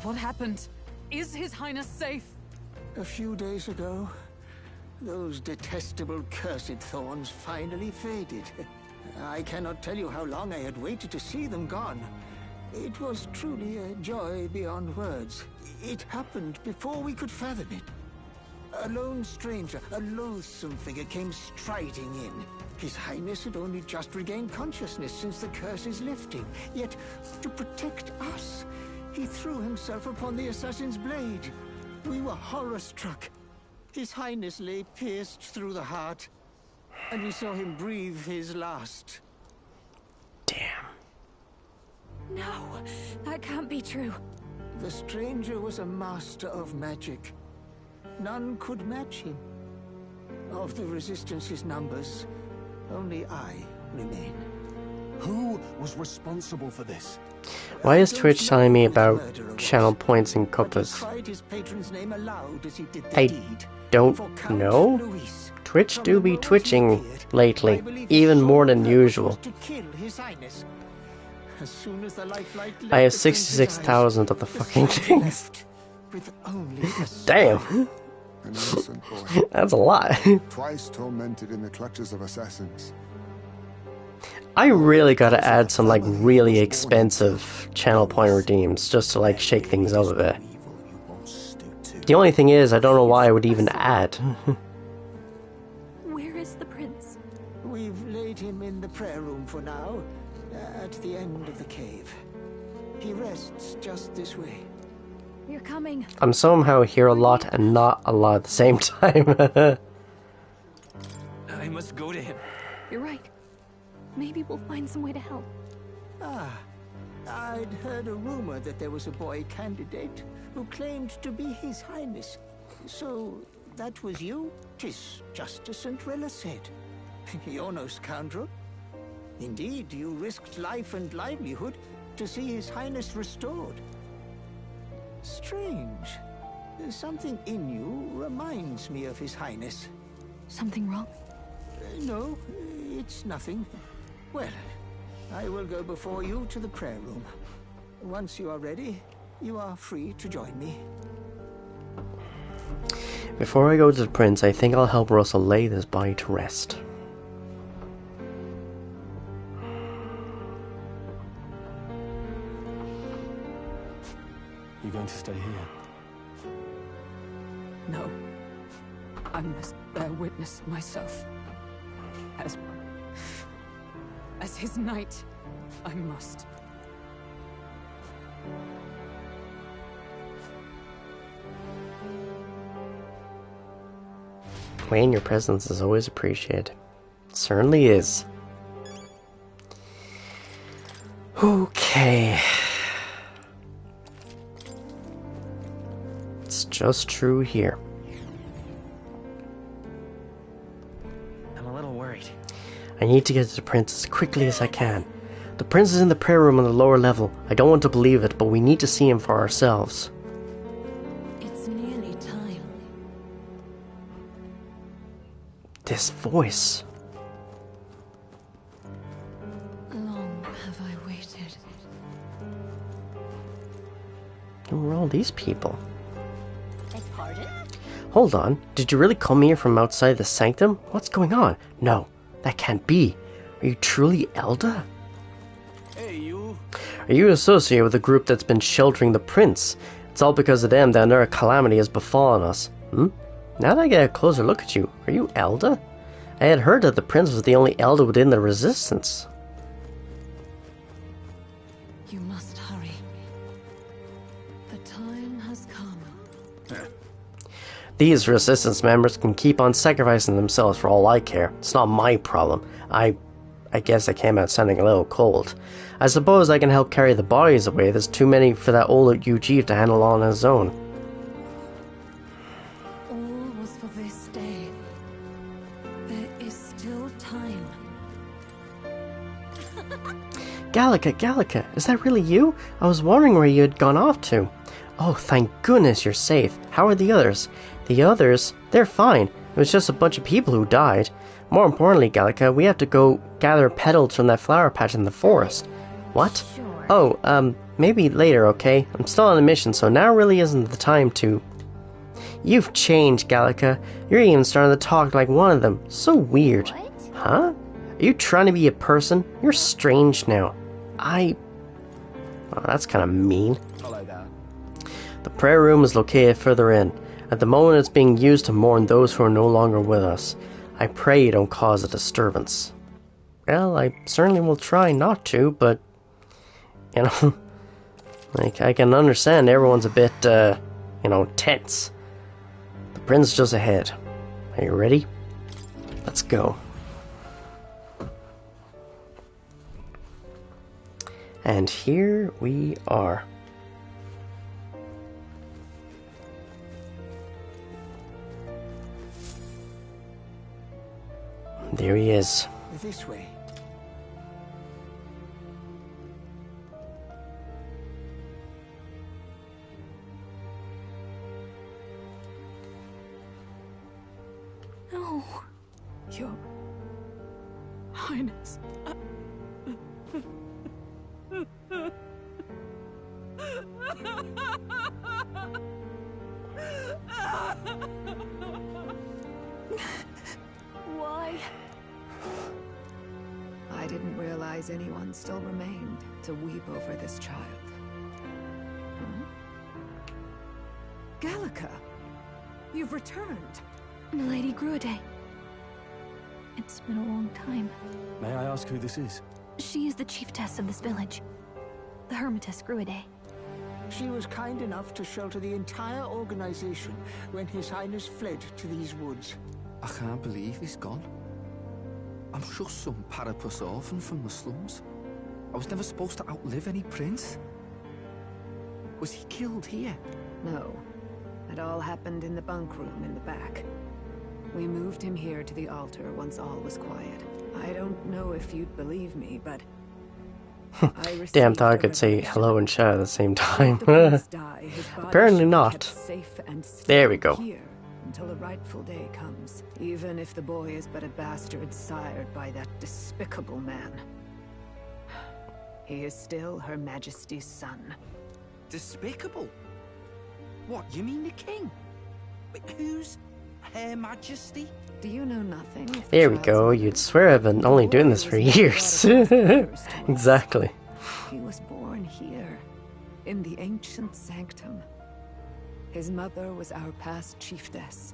What happened? Is His Highness safe?
A few days ago, those detestable cursed thorns finally faded. I cannot tell you how long I had waited to see them gone. It was truly a joy beyond words. It happened before we could fathom it. A lone stranger, a loathsome figure came striding in. His Highness had only just regained consciousness since the curse's lifting. Yet, to protect us, he threw himself upon the assassin's blade. We were horror-struck. His Highness lay pierced through the heart, and we saw him breathe his last.
No, that can't be true.
The stranger was a master of magic. None could match him. Of the Resistance's numbers, only I remain.
Who was responsible for this?
Why is Twitch telling me about channel points and compass? I don't know. Twitch do be twitching lately, even more than usual. I have 66,000 of the fucking things. Damn. That's a lot.
Twice tormented in the clutches of assassins.
I really gotta add some like really expensive channel point redeems just to like shake things up a bit. The only thing is, I don't know why I would even add.
Where is the prince?
We've laid him in the prayer room for now, at the end of the cave. He rests just this way.
You're coming.
I'm somehow here a lot and not a lot at the same time.
I must go to him.
You're right. Maybe we'll find some way to help.
Ah, I'd heard a rumor that there was a boy candidate who claimed to be His Highness. So, that was you? 'Tis just as Cinderella said. You're no scoundrel. Indeed, you risked life and livelihood to see His Highness restored. Strange. Something in you reminds me of His Highness.
Something wrong?
No, it's nothing. Well, I will go before you to the prayer room. Once you are ready, you are free to join me.
Before I go to the prince, I think I'll help Russell lay this body to rest.
You going to stay here?
No. I must bear witness myself. As his knight, I must.
Wayne, your presence is always appreciated. It certainly is. Okay. It's just true here.
I'm a little worried.
I need to get to the prince as quickly as I can. The prince is in the prayer room on the lower level. I don't want to believe it, but we need to see him for ourselves.
It's nearly time.
This voice.
Long have I waited.
Who are all these people?
Beg pardon?
Hold on. Did you really come here from outside the sanctum? What's going on? No, that can't be. Are you truly Elda?
Hey, you.
Are you associated with a group that's been sheltering the prince? It's all because of them that another calamity has befallen us. Now that I get a closer look at you, are you Elda? I had heard that the prince was the only Elda within the resistance.
You must hurry. The time has come.
These resistance members can keep on sacrificing themselves for all I care. It's not my problem. I guess I came out sounding a little cold. I suppose I can help carry the bodies away. There's too many for that old Eugene to handle on his own.
All was for this day. There is still time.
Gallica, is that really you? I was wondering where you had gone off to. Oh, thank goodness you're safe. How are the others? The others? They're fine. It was just a bunch of people who died. More importantly, Gallica, we have to go gather petals from that flower patch in the forest. What?
Sure.
Oh, maybe later, okay? I'm still on a mission, so now really isn't the time to... You've changed, Gallica. You're even starting to talk like one of them. So weird.
What?
Huh? Are you trying to be a person? You're strange now. Oh, that's kind of mean.
Follow that.
The prayer room is located further in. At the moment it's being used to mourn those who are no longer with us. I pray you don't cause a disturbance. Well, I certainly will try not to, but... You know... Like, I can understand everyone's a bit, tense. The prince just ahead. Are you ready? Let's go. And here we are. There he is.
This way.
No. Your Highness.
Why?
I didn't realize anyone still remained to weep over this child.
Gallica, you've returned.
Milady Gruade. It's been a long time.
May I ask who this is?
She is the chiefess of this village. The Hermitess Gruade.
She was kind enough to shelter the entire organization when His Highness fled to these woods.
I can't believe he's gone. I'm just some parapus orphan from the slums. I was never supposed to outlive any prince. Was he killed here?
No. It all happened in the bunk room in the back. We moved him here to the altar once all was quiet. I don't know if you'd believe me, but...
Damn, thought I could say hello and chat at the same time. Apparently not. There we go.
Here until the rightful day comes, even if the boy is but a bastard sired by that despicable man. He is still Her Majesty's son.
Despicable? What, you mean the king? Wait, who's Her Majesty?
Do you know nothing?
There we go. You'd swear I've been only doing this for years. Exactly.
He was born here, in the ancient sanctum. His mother was our past chiefess,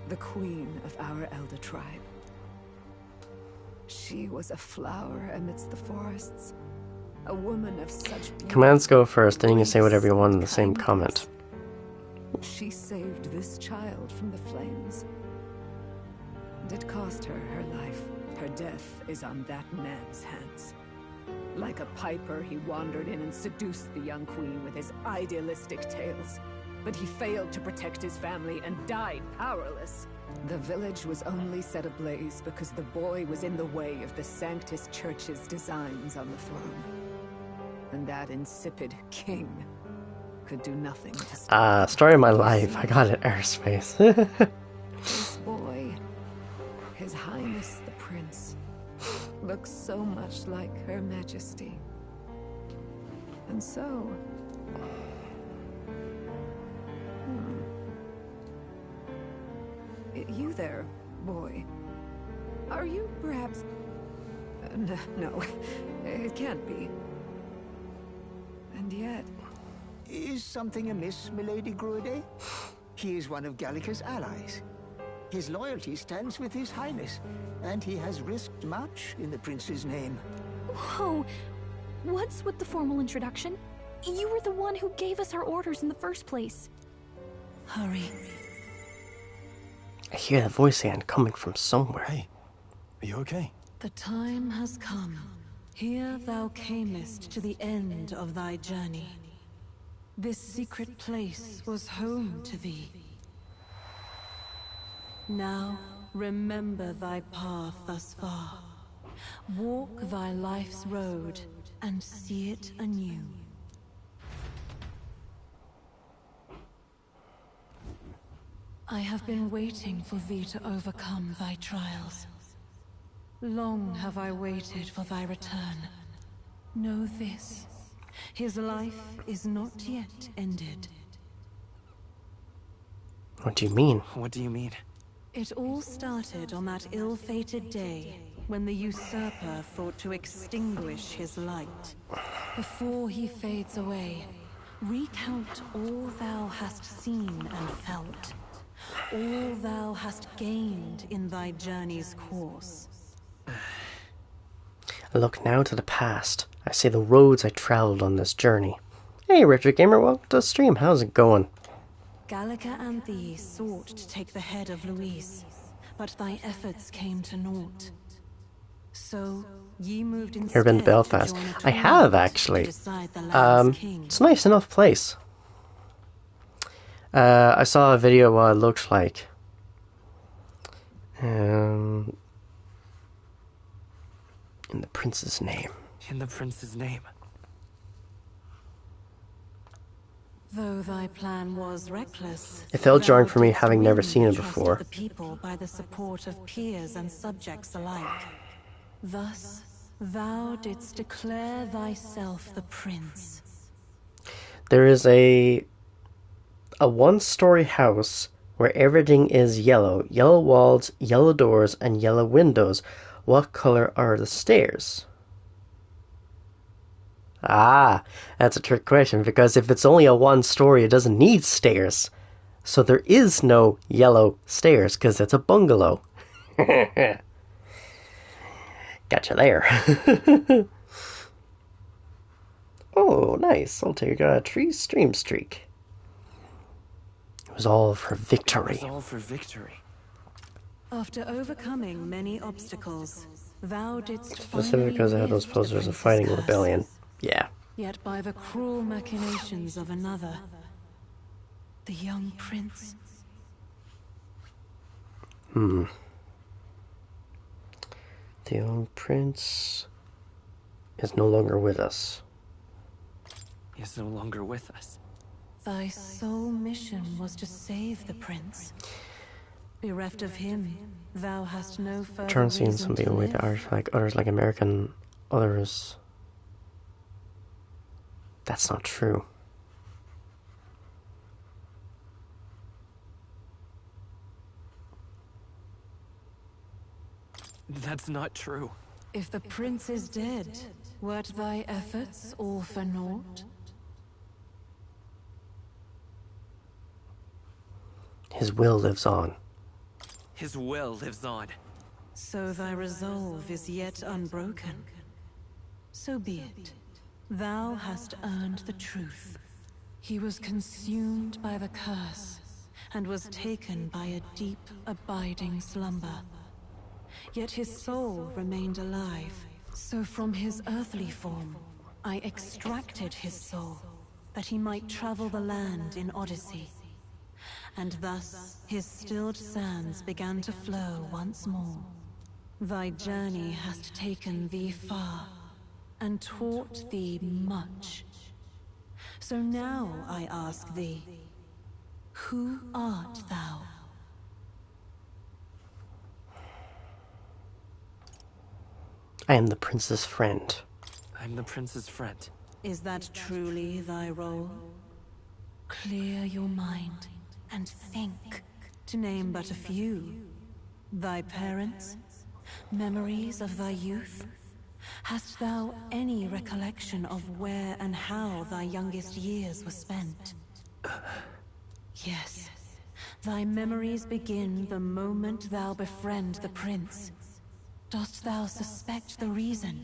the queen of our Elder tribe. She was a flower amidst the forests, a woman of such beauty.
Commands go first, then you can say whatever you want in the same comment.
She saved this child from the flames. And it cost her her life. Her death is on that man's hands.
Like a piper, he wandered in and seduced the young queen with his idealistic tales. But he failed to protect his family and died powerless. The village was only set ablaze because the boy was in the way of the Sanctus Church's designs on the throne. And that insipid king could do nothing to stop
story of my life. I got it, airspace.
This boy, His Highness the Prince, looks so much like Her Majesty. And so... You there, boy. Are you perhaps... No, it can't be. And yet...
Is something amiss, Milady Gruede? He is one of Gallica's allies. His loyalty stands with His Highness, and he has risked much in the Prince's name.
Whoa! What's with the formal introduction? You were the one who gave us our orders in the first place.
Hurry.
I hear that voice again coming from somewhere.
Hey, are you okay?
The time has come. Here thou camest to the end of thy journey. This secret place was home to thee. Now, remember thy path thus far. Walk thy life's road and see it anew. I have been waiting for thee to overcome thy trials. Long have I waited for thy return. Know this, his life is not yet ended.
What do you mean?
What do you mean?
It all started on that ill-fated day when the usurper thought to extinguish his light. Before he fades away, recount all thou hast seen and felt. All thou hast gained in thy journey's course.
I look now to the past. I see the roads I traveled on this journey. Hey, Richard Gamer, welcome to the stream. How's it going?
Gallica and thee sought to take the head of Luis, but thy efforts came to naught. So ye moved instead.
Ever been to Belfast? I have, actually. It's a nice enough place. I saw a video what it looked like. In the prince's name.
In the prince's name.
Though thy plan was reckless,
It felt jarring for me, having never seen it before.
The people by the support of peers and subjects alike. Thus, thou didst declare thyself the prince.
There is a one-story house where everything is yellow. Yellow walls, yellow doors, and yellow windows. What color are the stairs? Ah, that's a trick question, because if it's only a one-story, it doesn't need stairs. So there is no yellow stairs, because it's a bungalow. Gotcha there. Oh, nice. I'll take a stream streak. It was all for victory.
It was all for victory.
After overcoming many obstacles, thou didst
Specifically because I had those posters of fighting a rebellion. Yeah.
Yet by the cruel machinations of another, the young prince.
The young prince is no longer with us.
He is no longer with us.
Thy sole mission was to save the prince. Bereft of him, thou hast no further
Trying to see
reason
something
to
away
live.
that others like American, others. That's not true.
That's not true.
If the prince is dead, wert thy efforts all for naught?
His will lives on.
His will lives on.
So thy resolve is yet unbroken. So be it. Thou hast earned the truth. He was consumed by the curse, and was taken by a deep, abiding slumber. Yet his soul remained alive,
So from his earthly form, I extracted his soul, that he might travel the land in Odyssey. And thus his stilled sands began to flow once more. Thy journey hast taken thee far, and taught thee much. So now I ask thee, who art thou?
I am the prince's friend.
I'm the prince's friend.
Is that truly thy role? Clear your mind and think, to name but a few. Thy parents? Memories of thy youth? Hast thou any recollection of where and how thy youngest years were spent? Yes. Thy memories begin the moment thou befriend the prince. Dost thou suspect the reason?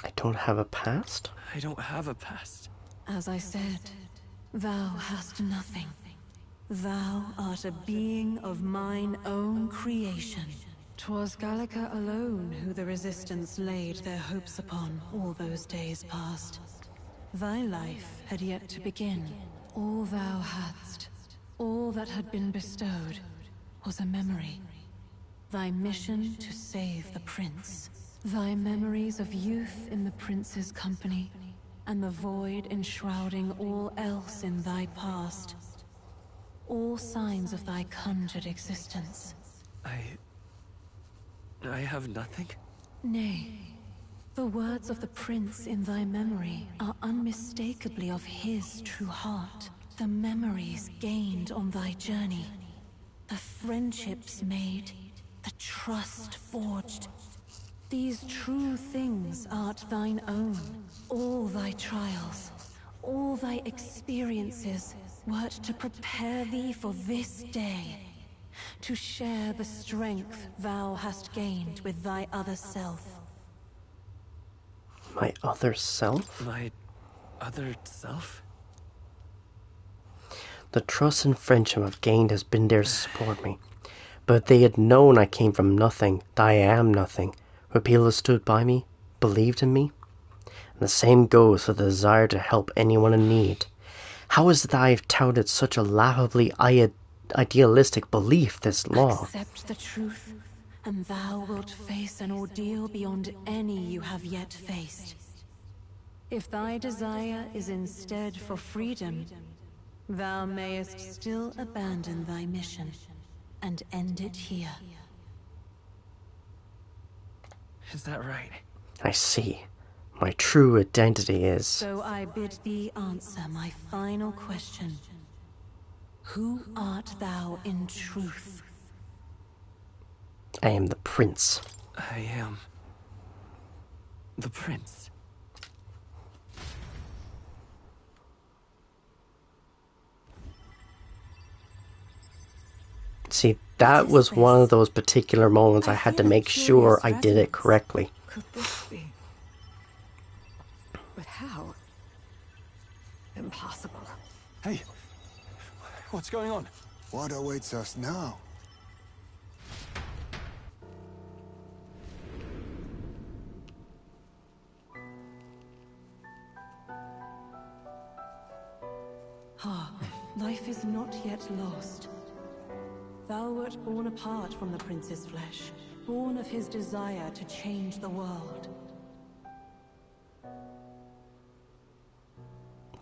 I don't have a past?
I don't have a past.
As I said, thou hast nothing. Thou art a being of mine own creation. 'Twas Gallica alone who the Resistance laid their hopes upon all those days past. Thy life had yet to begin. All thou hadst, all that had been bestowed, was a memory. Thy mission to save the prince. Thy memories of youth in the prince's company, and the void enshrouding all else in thy past. All signs of thy conjured existence.
I have nothing?
Nay. The words of the prince in thy memory are unmistakably of his true heart. The memories gained on thy journey. The friendships made. The trust forged. These true things art thine own. All thy trials, all thy experiences, wert to prepare thee for this day. To share the strength thou hast gained with thy other self.
My other self?
My other self?
The trust and friendship I've gained has been there to support me. But if they had known I came from nothing, that I am nothing, would people have stood by me, believed in me? And the same goes for the desire to help anyone in need. How is it that I have touted such a laughably idealistic belief this long?
Accept the truth, and thou wilt face an ordeal beyond any you have yet faced. If thy desire is instead for freedom, thou mayest still abandon thy mission and end it here.
Is that right?
I see. My true identity is...
So I bid thee answer my final question. Who art thou in truth?
I am the prince.
I am... the prince.
See, that was one of those particular moments I had to make sure I did it correctly.
Could this be? But how? Impossible.
Hey, what's going on?
What awaits us now?
Ah, life is not yet lost. Thou wert born apart from the prince's flesh, born of his desire to change the world.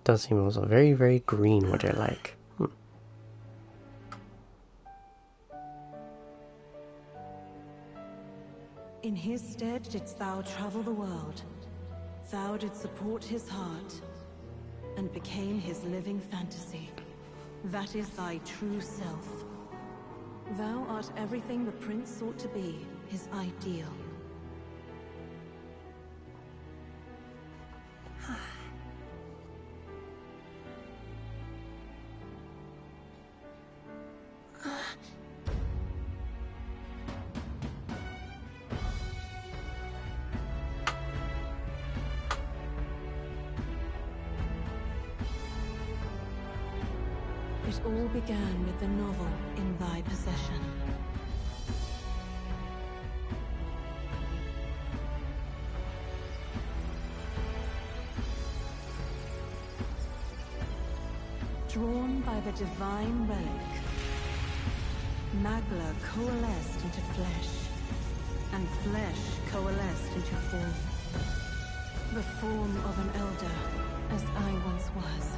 Does seem also very, very green, which I like.
In his stead didst thou travel the world. Thou didst support his heart, and became his living fantasy. That is thy true self. Thou art everything the prince sought to be, his ideal. It all began with the novel in thy possession. Drawn by the divine relic, Magla coalesced into flesh, and flesh coalesced into form. The form of an elder, as I once was.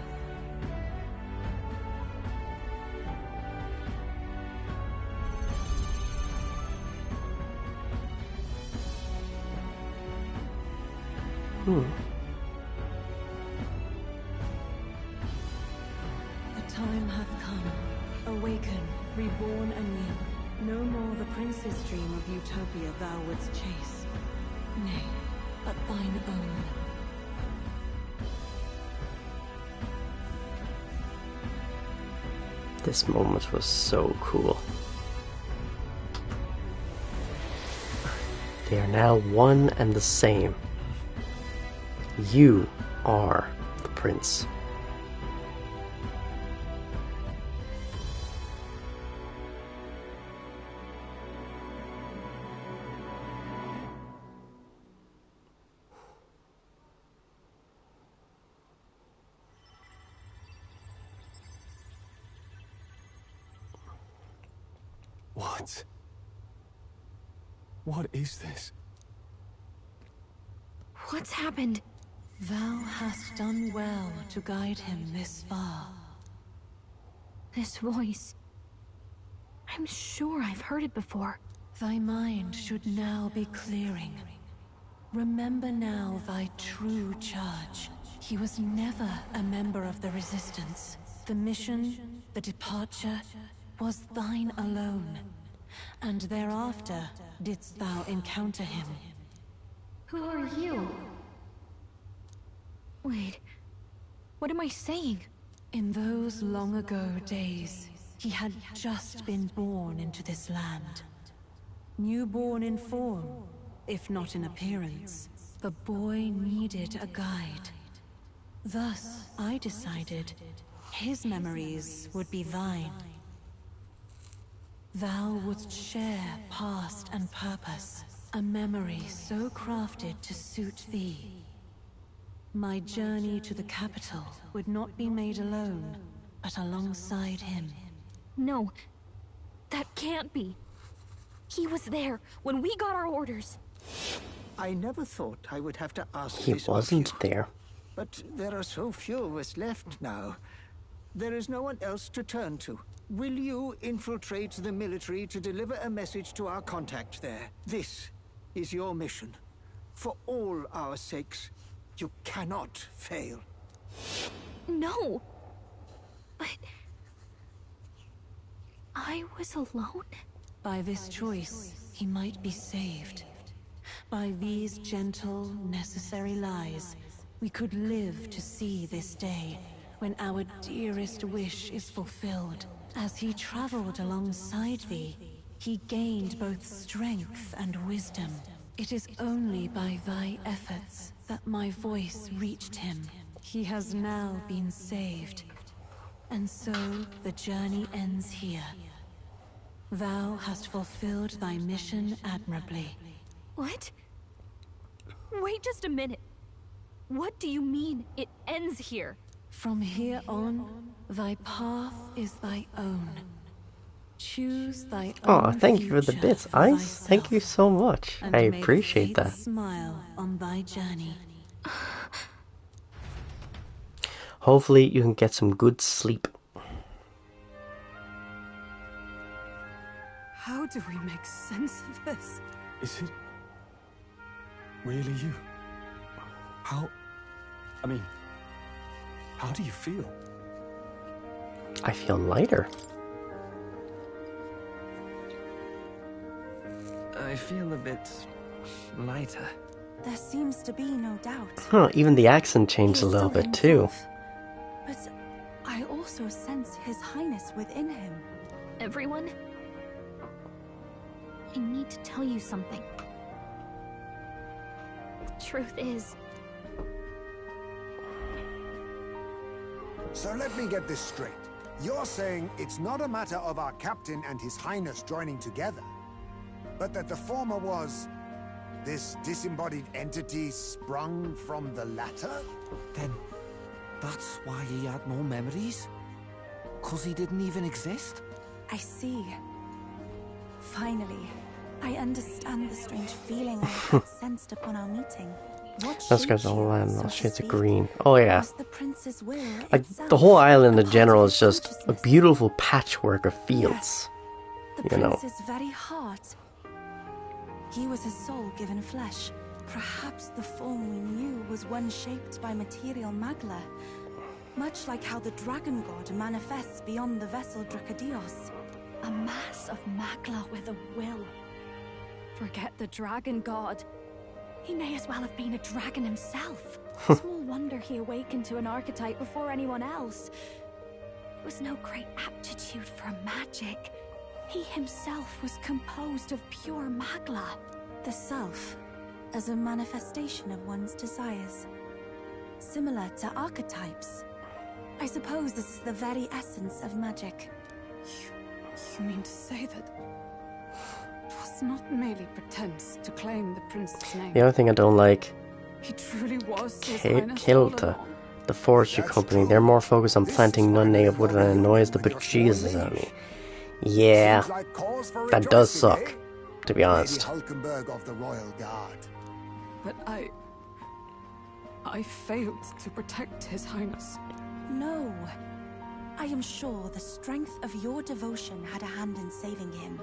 The time hath come. Awaken, reborn anew. No more the prince's dream of utopia thou wouldst chase. Nay, but thine own.
This moment was so cool. They are now one and the same. You are the prince.
What? What is this?
What's happened?
Thou hast done well to guide him this far.
This voice. I'm sure I've heard it before.
Thy mind should now be clearing. Remember now thy true charge. He was never a member of the Resistance. The mission, the departure, was thine alone. And thereafter didst thou encounter him.
Who are you? Wait, what am I saying?
In those long ago days, he had just been born into this land. Newborn in form, if not in appearance, the boy needed a guide. Thus, I decided his memories would be thine. Thou wouldst share past and purpose, a memory so crafted to suit thee. My journey to the capital would not be made alone, but alongside him.
No, that can't be. He was there when we got our orders.
I never thought I would have to ask
He
this
wasn't
of you,
there.
but there are so few of us left now. There is no one else to turn to. Will you infiltrate the military to deliver a message to our contact there? This is your mission. For all our sakes, you cannot fail.
No! But... I was alone?
By this choice, he might be saved. By these gentle, necessary lies, we could live to see this day, when our dearest wish is fulfilled. As he traveled alongside thee, he gained both strength and wisdom. It is only by thy efforts that my voice reached him. He has now been saved. And so the journey ends here. Thou hast fulfilled thy mission admirably.
What? Wait just a minute. What do you mean, it ends here?
From here on, thy path is thy own. Choose thy own.
Oh, thank you for the bits, Ice. Thank you so much. I appreciate that.
Smile on thy journey.
Hopefully you can get some good sleep.
How do we make sense of this?
Is it really you? How do you feel?
I feel lighter.
I feel a bit lighter.
There seems to be no doubt.
Huh, even the accent changed a little bit too.
But I also sense His Highness within him.
Everyone? I need to tell you something. The truth is...
So let me get this straight. You're saying it's not a matter of our captain and His Highness joining together, but that the former was this disembodied entity sprung from the latter?
Then that's why he had no memories?
'Cause he didn't even exist?
I see. Finally, I understand the strange feeling I had sensed upon our meeting. What
That's because
shaped
the whole
you,
island,
so
all
to
shades of
speak?
green. Oh yeah.
Was the prince's will
Like
itself
the whole island
a
in
part
general
of
is
his
just a
consciousness?
beautiful patchwork of fields.
Yes, the
You know.
prince's very heart. He was his soul given flesh. Perhaps the form we knew was one shaped by material magla, much like how the dragon god manifests beyond the vessel Dracadios.
A mass of magla with a will. Forget the dragon god. He may as well have been a dragon himself. Small wonder he awakened to an archetype before anyone else. There was no great aptitude for magic. He himself was composed of pure magla.
The self, as a manifestation of one's desires. Similar to archetypes. I suppose this is the very essence of magic.
You mean to say that it was not merely pretense to claim the prince's name?
The other thing I don't like,
He truly was His Highness all
Kilta,
along.
the forestry company, they're more focused on planting non-native wood than it annoys the bejesus out of me. Yeah, that does suck, to be honest.
Lady Hulkenberg of the Royal Guard.
But I failed to protect His Highness.
No. I am sure the strength of your devotion had a hand in saving him.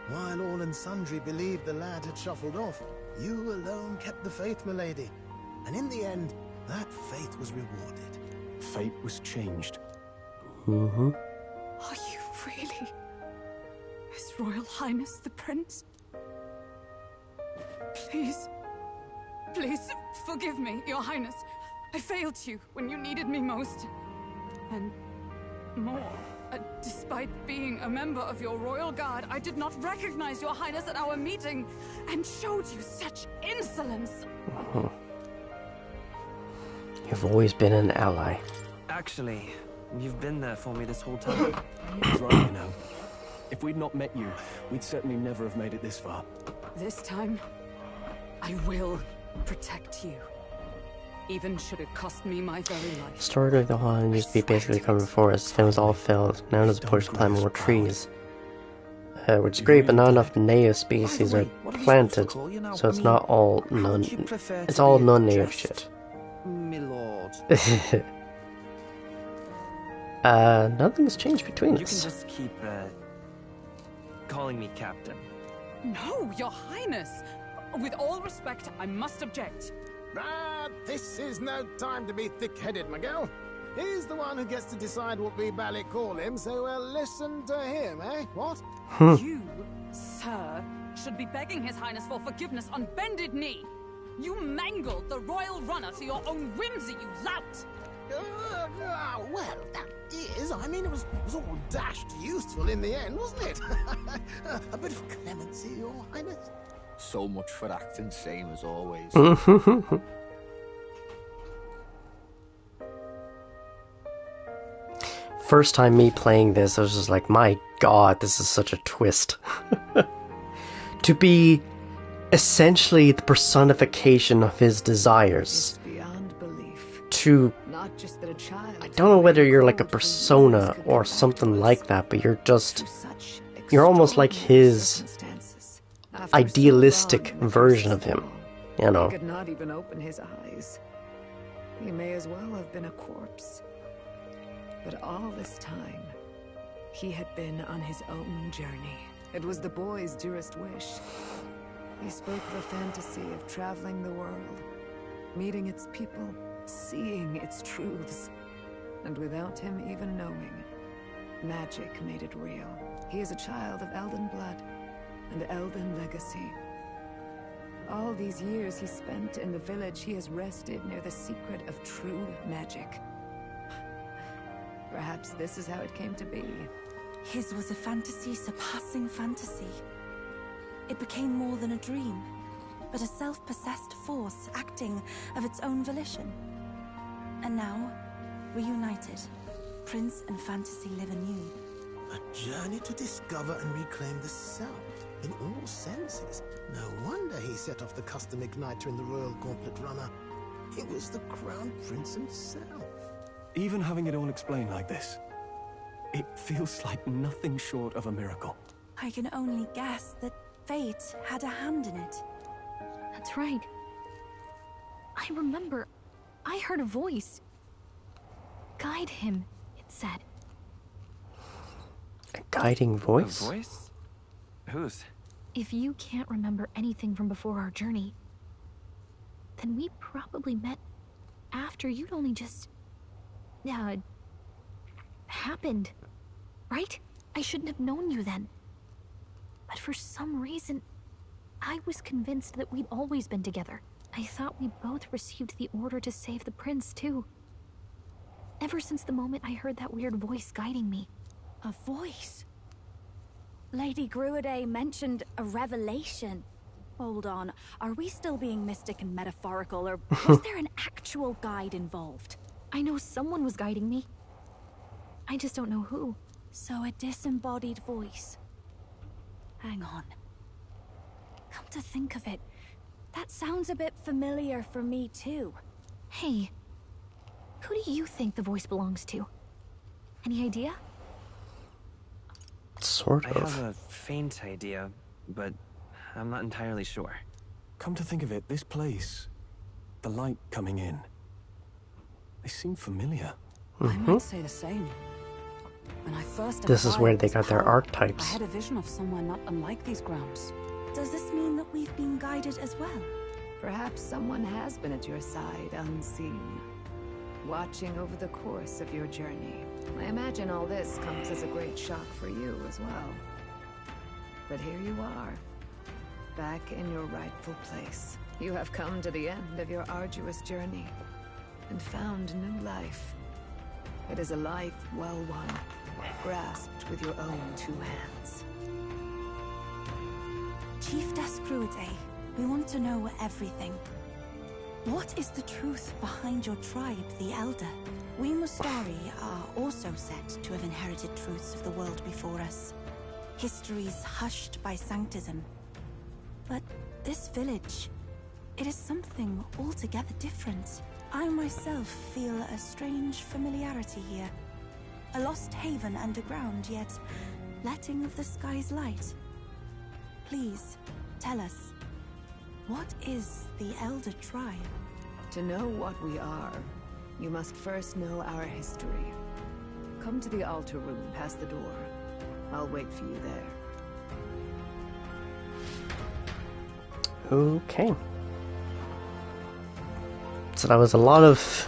While all and sundry believed the lad had shuffled off, you alone kept the faith, milady. And in the end, that faith was rewarded.
Fate was changed.
Mm-hmm.
Are you really His Royal Highness the Prince? Please, please forgive me, Your Highness. I failed you when you needed me most. And more, despite being a member of your Royal Guard, I did not recognize Your Highness at our meeting and showed you such insolence.
You've always been an ally.
Actually, you've been there for me this whole time.
He's right, you know. If we'd not met you, we'd certainly never have made it this far.
This time, I will protect you. Even should it cost me my very life.
Historically, the whole island used to be basically covered with forests. It was all felled. Now there's a push to plant more trees. Which is great, but not enough native species are planted, so it's not all it's all non-native shit.
My lord.
Nothing's changed between us.
You can just keep, calling me Captain.
No, Your Highness! With all respect, I must object.
But this is no time to be thick-headed, Miguel. He's the one who gets to decide what we bally call him, so we'll listen to him, eh? What?
You, sir, should be begging His Highness for forgiveness on bended knee. You mangled the royal runner to your own whimsy, you lout!
Well, that is, I mean, it was all dashed useful in the end, wasn't it? A bit of clemency, Your Highness.
So much for acting same as always.
First time me playing this, I was just like, my god, this is such a twist. To be essentially the personification of his desires.
Beyond belief.
To...
Not just that a child.
I don't know whether you're like a persona or something like that, but you're just... You're almost like his idealistic version of him, you know.
He could not even open his eyes. He may as well have been a corpse. But all this time, he had been on his own journey. It was the boy's dearest wish. He spoke of a fantasy of traveling the world, meeting its people, seeing its truths. And without him even knowing, magic made it real. He is a child of Elden blood and Elden legacy. All these years he spent in the village, he has rested near the secret of true magic. Perhaps this is how it came to be.
His was a fantasy surpassing fantasy. It became more than a dream, but a self-possessed force acting of its own volition. And now, reunited, Prince and fantasy live anew.
A journey to discover and reclaim the self, in all senses. No wonder he set off the custom igniter in the Royal Gauntlet Runner. It was the Crown Prince himself.
Even having it all explained like this, It feels like nothing short of a miracle.
I can only guess that fate had a hand in it.
That's right. I remember, I heard a voice. Guide him, it said.
A guiding voice?
A voice? Whose?
If you can't remember anything from before our journey, then we probably met after you'd only just... happened. Right? I shouldn't have known you then. But for some reason, I was convinced that we'd always been together. I thought we both received the order to save the prince, too. Ever since the moment I heard that weird voice guiding me.
A voice? Lady Gruaday mentioned a revelation. Hold on, are we still being mystic and metaphorical, or was there an actual guide involved?
I know someone was guiding me. I just don't know who.
So a disembodied voice. Hang on. Come to think of it, that sounds a bit familiar for me too.
Hey, who do you think the voice belongs to? Any idea?
Sort of.
I have a faint idea, but I'm not entirely sure.
Come to think of it, this place, the light coming in, they seem familiar.
I might say the same. When I first
This is where they got their
I
archetypes.
had a vision of somewhere not unlike these grounds.
Does this mean that we've been guided as well?
Perhaps someone has been at your side unseen, watching over the course of your journey. I imagine all this comes as a great shock for you as well. But here you are, back in your rightful place. You have come to the end of your arduous journey and found new life. It is a life well won, grasped with your own two hands.
Chiefess Gruaday, we want to know everything. What is the truth behind your tribe, the Elder? We Mustari are also said to have inherited truths of the world before us. Histories hushed by sanctism. But this village, it is something altogether different. I myself feel a strange familiarity here. A lost haven underground, yet letting of the sky's light. Please, tell us, what is the Elder Tribe?
To know what we are, you must first know our history. Come to the altar room past the door. I'll wait for you there.
Okay. So that was a lot of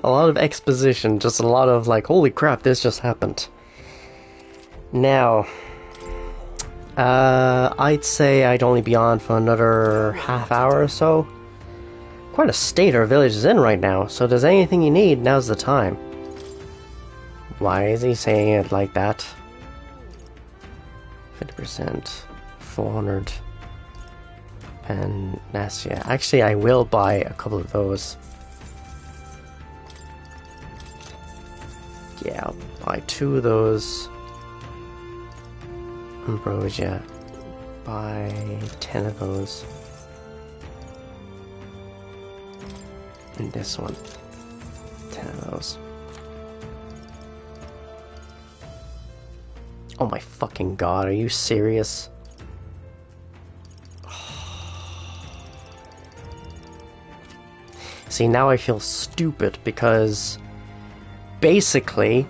a lot of exposition, just a lot of like, holy crap, this just happened. Now, I'd say I'd only be on for another half hour or so. Quite a state our village is in right now, so if there's anything you need, now's the time. Why is he saying it like that? 50%, 400, and Nastia. Actually, I will buy a couple of those. Yeah, I'll buy 2 of those. Ambrosia. Buy 10 of those. And this one. 10 of those. Oh my fucking god, are you serious? See, now I feel stupid because basically,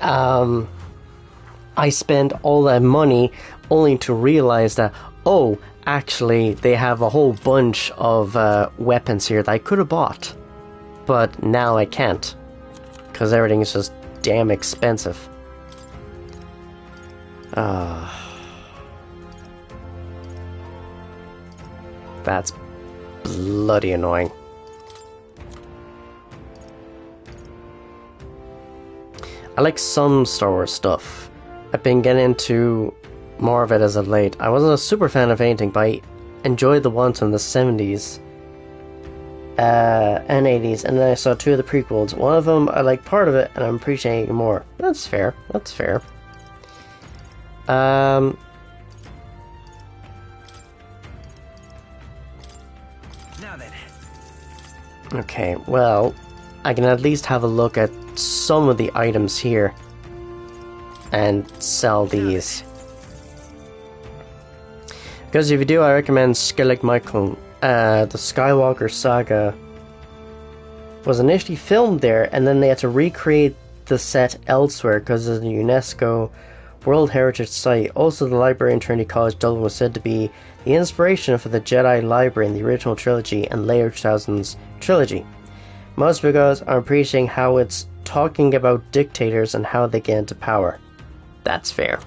I spend all that money only to realize that, oh, actually, they have a whole bunch of weapons here that I could have bought. But now I can't. Because everything is just damn expensive. That's bloody annoying. I like some Star Wars stuff. I've been getting into more of it as of late. I wasn't a super fan of anything, but I enjoyed the ones from the 70s and 80s, and then I saw 2 of the prequels. One of them, I like part of it, and I'm appreciating it more. That's fair. That's fair.
Now then.
Okay, well, I can at least have a look at some of the items here. and sell these. Because if you do, I recommend Skellig Michael. The Skywalker Saga was initially filmed there, and then they had to recreate the set elsewhere because of the UNESCO World Heritage Site. Also, the library in Trinity College Dublin was said to be the inspiration for the Jedi Library in the original trilogy and later 2000s trilogy. Most because I'm appreciating how it's talking about dictators and how they get into power. That's fair.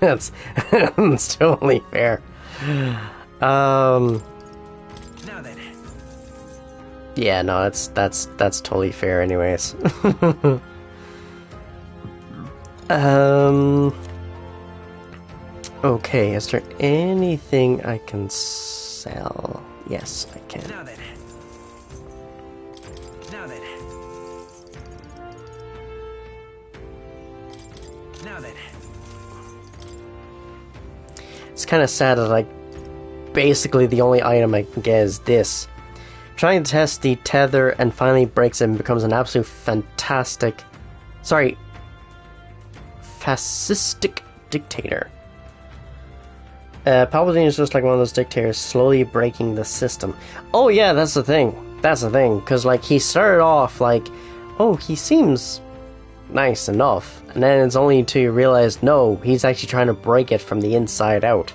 that's totally fair. Yeah, no, that's totally fair anyways. Okay, is there anything I can sell? Yes, I can. It's kind of sad that, like, basically the only item I can get is this. Trying to test the tether and finally breaks it and becomes an absolute fascistic dictator. Palpatine is just like one of those dictators slowly breaking the system. Oh yeah, that's the thing. Because, like, he started off like, oh, he seems nice enough. And then it's only until you realize, no, he's actually trying to break it from the inside out.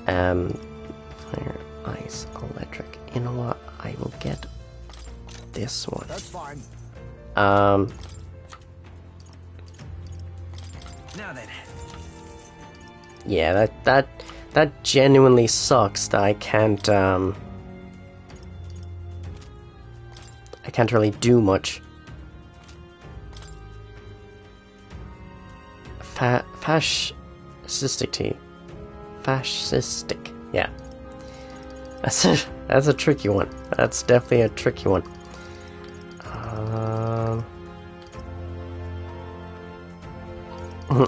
Fire, ice, electric. You know what? I will get this one.
That's fine.
Now
then.
Yeah, that genuinely sucks that I can't really do much. Fascistic. Yeah. That's a tricky one. That's definitely a tricky one.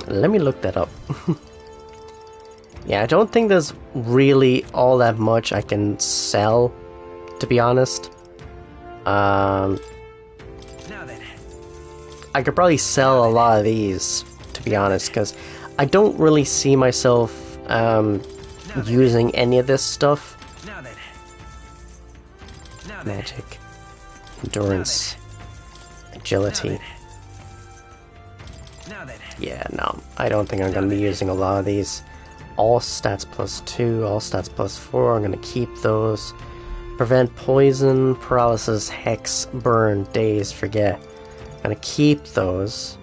Let me look that up. Yeah, I don't think there's really all that much I can sell, to be honest. I could probably sell a lot of these, to be honest, because I don't really see myself using any of this stuff. Magic, endurance, agility. Yeah, no, I don't think I'm going to be using a lot of these. All stats +2, all stats +4, I'm going to keep those. Prevent poison, paralysis, hex, burn, daze, forget. I'm going to keep those.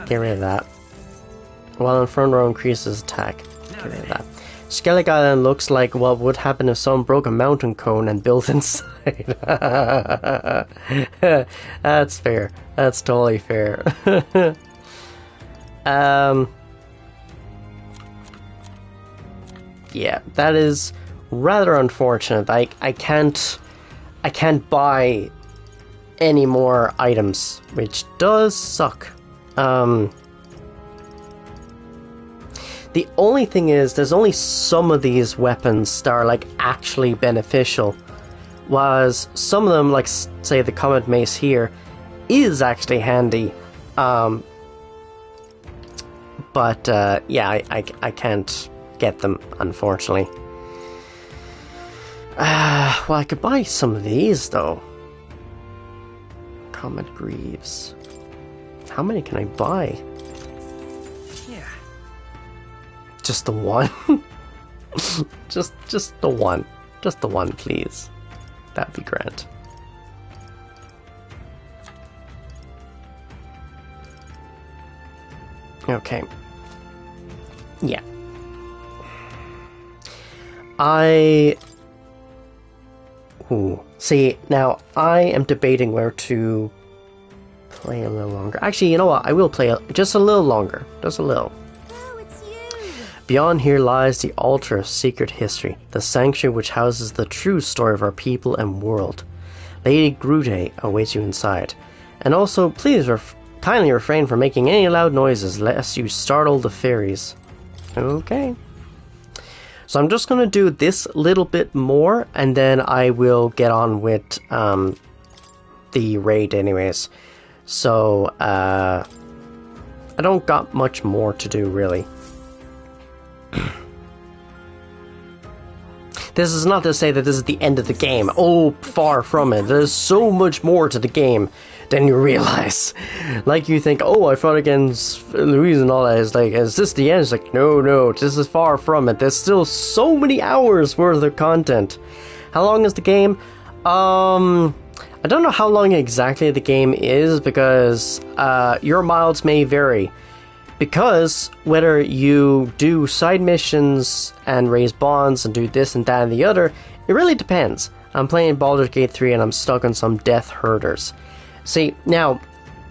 Get rid of that. While in front row increases attack. Get rid of that. Skellig Island looks like what would happen if someone broke a mountain cone and built inside. That's fair. That's totally fair. Yeah, that is rather unfortunate. I can't buy any more items, which does suck. The only thing is, there's only some of these weapons that are, like, actually beneficial, whereas some of them, like, say the Comet Mace here, is actually handy. But yeah, I can't get them, unfortunately. Well, I could buy some of these, though. Comet Greaves. How many can I buy?
Yeah.
Just the one? just the one. Just the one, please. That'd be grand. Okay. Yeah. See, now I am debating where to play a little longer. Actually, you know what? I will play just a little longer. Just a little. Beyond here lies the altar of secret history, the sanctuary which houses the true story of our people and world. Lady Grude awaits you inside. And also, please kindly refrain from making any loud noises lest you startle the fairies. Okay. So I'm just going to do this little bit more, and then I will get on with the raid anyways. So, I don't got much more to do, really. This is not to say that this is the end of the game. Oh, far from it. There's so much more to the game than you realize. Like, you think, oh, I fought against Louise and all that. It's like, is this the end? It's like, no, this is far from it. There's still so many hours worth of content. How long is the game? I don't know how long exactly the game is, because your miles may vary. Because whether you do side missions and raise bonds and do this and that and the other, it really depends. I'm playing Baldur's Gate 3 and I'm stuck on some death herders. See, now,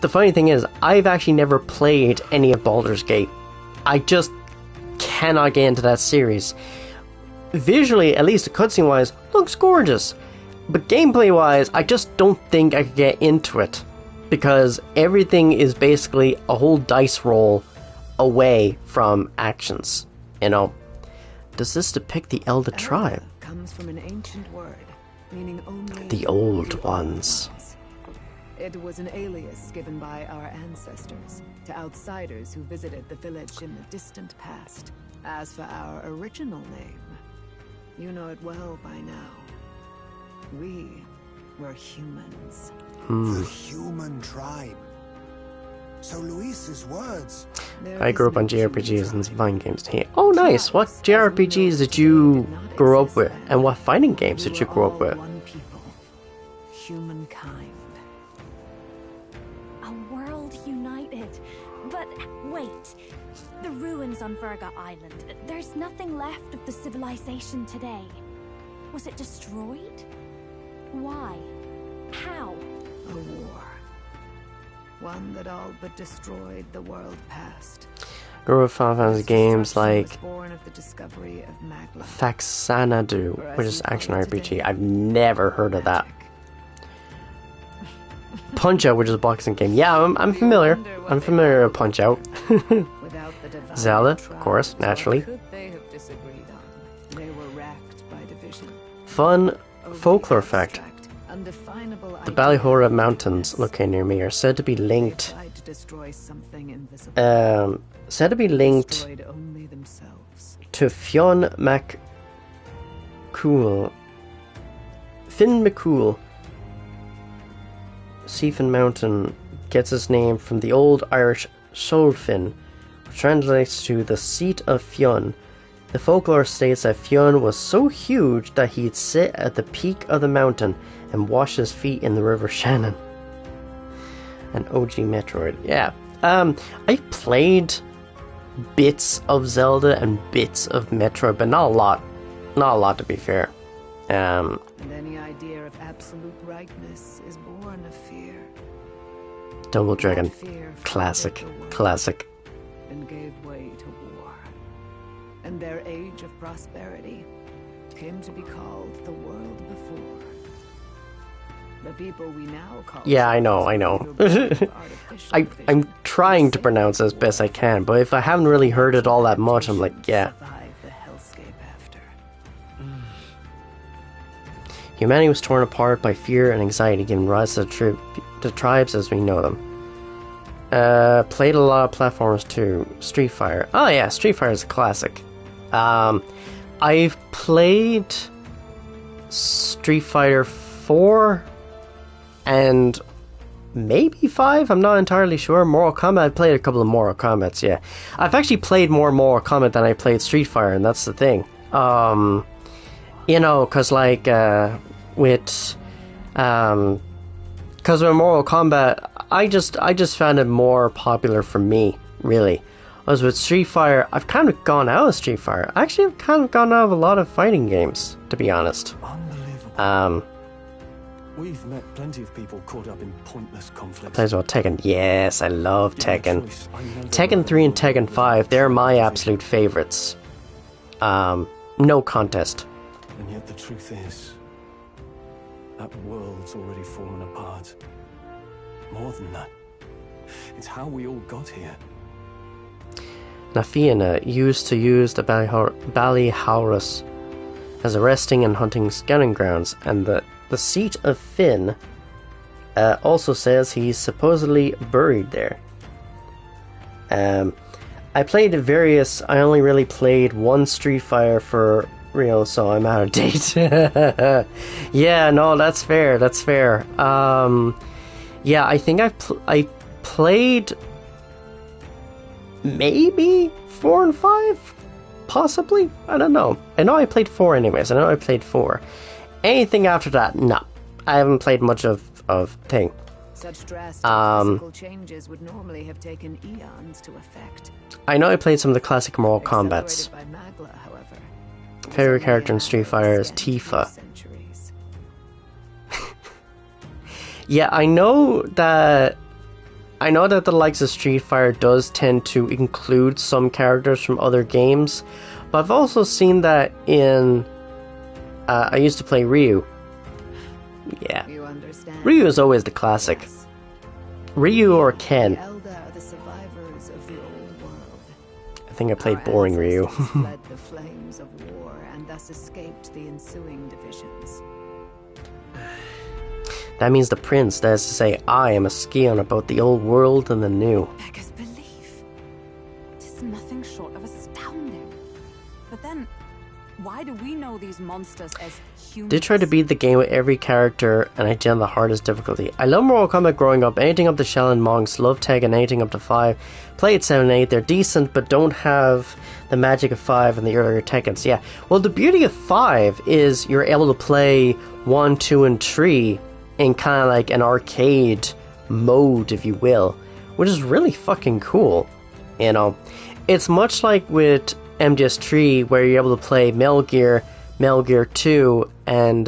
the funny thing is, I've actually never played any of Baldur's Gate. I just cannot get into that series. Visually, at least cutscene-wise, looks gorgeous. But gameplay-wise, I just don't think I could get into it. Because everything is basically a whole dice roll away from actions, you know. Does this depict the Elder tribe?
Comes from an ancient word, meaning only
the old ones.
It was an alias given by our ancestors to outsiders who visited the village in the distant past. As for our original name, you know it well by now. We were humans.
The human tribe. So Luis's words.
I grew up on JRPGs and some fighting games. Hey, oh nice! What JRPGs did you grow up with? And what fighting games did you grow up with?
One people. Humankind. A world united. But wait. The ruins on Virga Island. There's nothing left of the civilization today. Was it destroyed? Why? How?
A war. One that all but destroyed the world past.
Grew up with Final Fantasy games like
born of the discovery of Magla.
Faxanadu, which is action RPG. I've never heard of that. Punch-Out, which is a boxing game. Yeah, I'm familiar. I'm familiar with Punch-Out. Zelda, of course, naturally. Fun folklore fact. The Ballyhora Mountains located near me are said to be linked. Said to be linked to Fionn MacCool. Finn McCool. Seafin Mountain gets its name from the old Irish Solfin, which translates to the seat of Fionn. The folklore states that Fionn was so huge that he'd sit at the peak of the mountain and wash his feet in the River Shannon. An OG Metroid. Yeah. I played bits of Zelda and bits of Metroid, but not a lot. Not a lot, to be fair.
And any idea of absolute rightness is born of fear.
Double Dragon. Classic. Classic.
And gave way to war. And their age of prosperity came to be called the world before. The people we now call...
Yeah, I know. I'm trying to pronounce as best I can, but if I haven't really heard it all that much, I'm like, yeah. Humanity was torn apart by fear and anxiety, giving rise to the tribes as we know them. Played a lot of platformers too. Street Fighter. Oh yeah, Street Fighter is a classic. I've played Street Fighter 4 and maybe 5, I'm not entirely sure. Mortal Kombat, I played a couple of Mortal Kombats, yeah. I've actually played more Mortal Kombat than I played Street Fighter, and that's the thing. You know, cause like, cause with Mortal Kombat, I just found it more popular for me, really. Whereas with Street Fighter, I've kind of gone out of Street Fighter. Actually, I've kind of gone out of a lot of fighting games, to be honest.
We've met plenty of people caught up in pointless conflicts.
Plays about Tekken. Yes, I love Tekken. Tekken 3 and Tekken 5, they're my absolute favorites. No contest.
And yet the truth is, that world's already fallen apart. More than that, it's how we all got here.
Nafiana used to use the Ballyhauras as a resting and hunting scouting grounds, and the seat of Finn also says he's supposedly buried there. I played various. I only really played one Street Fighter for real, so I'm out of date. Yeah, no, that's fair. That's fair. Yeah, I think I played maybe 4 and 5, possibly. I don't know. I know I played 4 anyways. I know I played 4. Anything after that, no. I haven't played much of thing.
Such drastic physical changes would normally have taken eons to effect.
I know I played some of the classic Mortal Kombats.
By Magla, however,
Favorite character in Street Fighter is Tifa. Yeah, I know that the likes of Street Fighter does tend to include some characters from other games, but I've also seen that in I used to play Ryu. Yeah. Ryu is always the classic. Ryu or Ken. I think I played boring Ryu.
fled the flames of war and thus escaped the ensuing divisions.
That means the prince, that is to say, I am a scion about the old world and the new.
Beggars belief. It is nothing short of astounding. But then, why do we know these monsters as humans?
Did try to beat the game with every character, and I did on the hardest difficulty. I love Mortal Kombat growing up. Anything up to Shell and Monks, love Tekken, anything up to 5. Played 7 and 8. They're decent, but don't have the magic of 5 and the earlier Tekkens. Yeah. Well, the beauty of 5 is you're able to play 1, 2, and 3 in kind of like an arcade mode, if you will, which is really fucking cool. You know, it's much like with MGS3 where you're able to play Metal Gear 2, and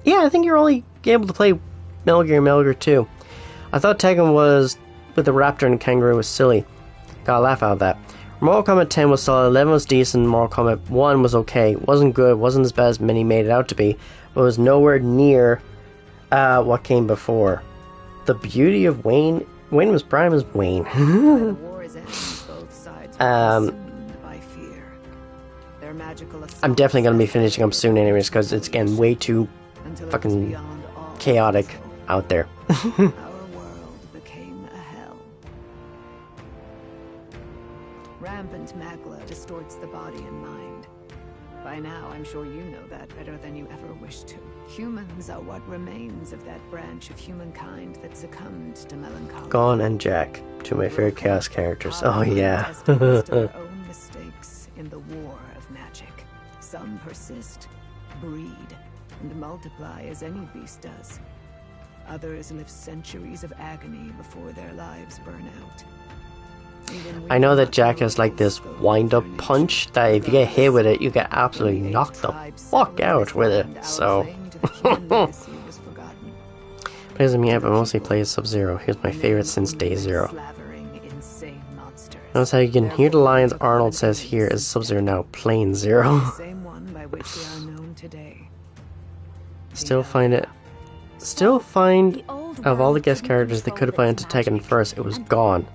yeah, I think you're only able to play Metal Gear 2. I thought Tekken was with the Raptor and Kangaroo was silly. Got a laugh out of that. Mortal Kombat 10 was solid, 11 was decent, Mortal Kombat 1 was okay. Wasn't good, wasn't as bad as many made it out to be, but was nowhere near what came before. The beauty of Wayne was prime as Wayne. I'm definitely going to be finishing up soon anyways, because it's getting way too fucking chaotic out there.
Rampant Magla distorts the body and mind. By now, I'm sure you know that better than you ever wished to. Humans are what remains of that branch of humankind that succumbed to melancholy.
Gon and Jack, two of my favorite Chaos characters. Oh yeah.
Their own mistakes in the war of magic. Some persist, breed, and multiply as any beast does. Others live centuries of agony before their lives burn out.
I know that Jack has like this wind-up punch that if you get hit with it, you get absolutely knocked the fuck out with it, so... Plays me, but mostly plays Sub-Zero. He was my favorite since day 0. Notice how you can hear the lines Arnold says here is Sub-Zero now plain 0. Still find of all the guest characters they could have put into Tekken first, it was Gon.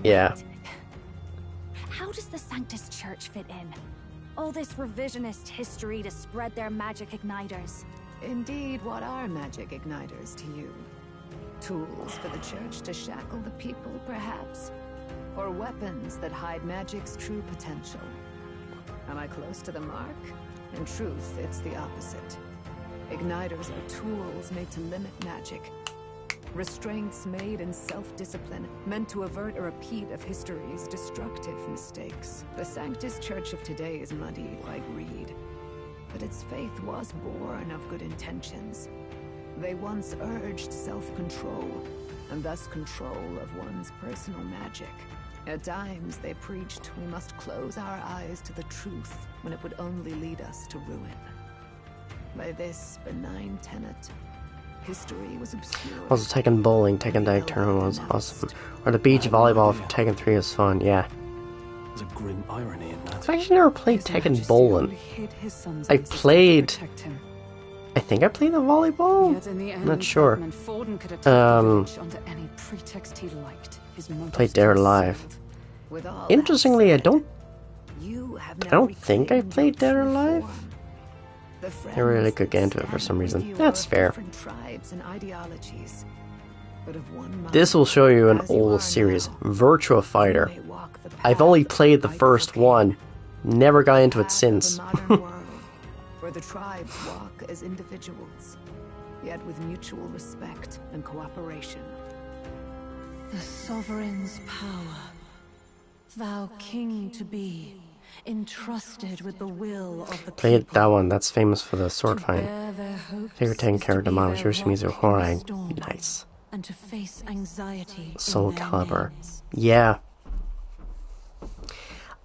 Yeah.
How does the Sanctus Church fit in? All this revisionist history to spread their magic igniters.
Indeed, what are magic igniters to you? Tools for the Church to shackle the people, perhaps? Or weapons that hide magic's true potential? Am I close to the mark? In truth, it's the opposite. Igniters are tools made to limit magic. Restraints made in self-discipline, meant to avert a repeat of history's destructive mistakes. The Sanctus Church of today is muddied by greed, but its faith was born of good intentions. They once urged self-control, and thus control of one's personal magic. At times, they preached we must close our eyes to the truth when it would only lead us to ruin. By this benign tenet, history was obscured.
Also, Tekken Bowling, Tekken Tag Tournament was awesome. Or the beach volleyball from Tekken 3 was fun, yeah.
There's a grim irony in that.
I've actually never played Tekken Bowling. I think I played the volleyball? I'm not sure. Played Dead or Alive. Interestingly, I don't think I played Dead or Alive. I really could get into it for some reason. That's fair.
Tribes and ideologies. but of one mind.
This will show you an
As you
old
are
series,
now,
Virtua Fighter.
you may walk the
I've
path
only
of
played the
fight
first
for
one, never got into it
path
since.
of the modern world, where the tribes walk as individuals, yet with mutual respect and cooperation.
The sovereign's power, thou king to be, entrusted with the will of the
Played
people.
that one, that's famous for the sword fight.
Bear their hopes
Favorite 10
is to
character
be
model,
their
Yoshimizu
rock in the
Horang.
storm,
Nice.
and to face anxiety
Soul
in their
Calibur.
names.
Yeah.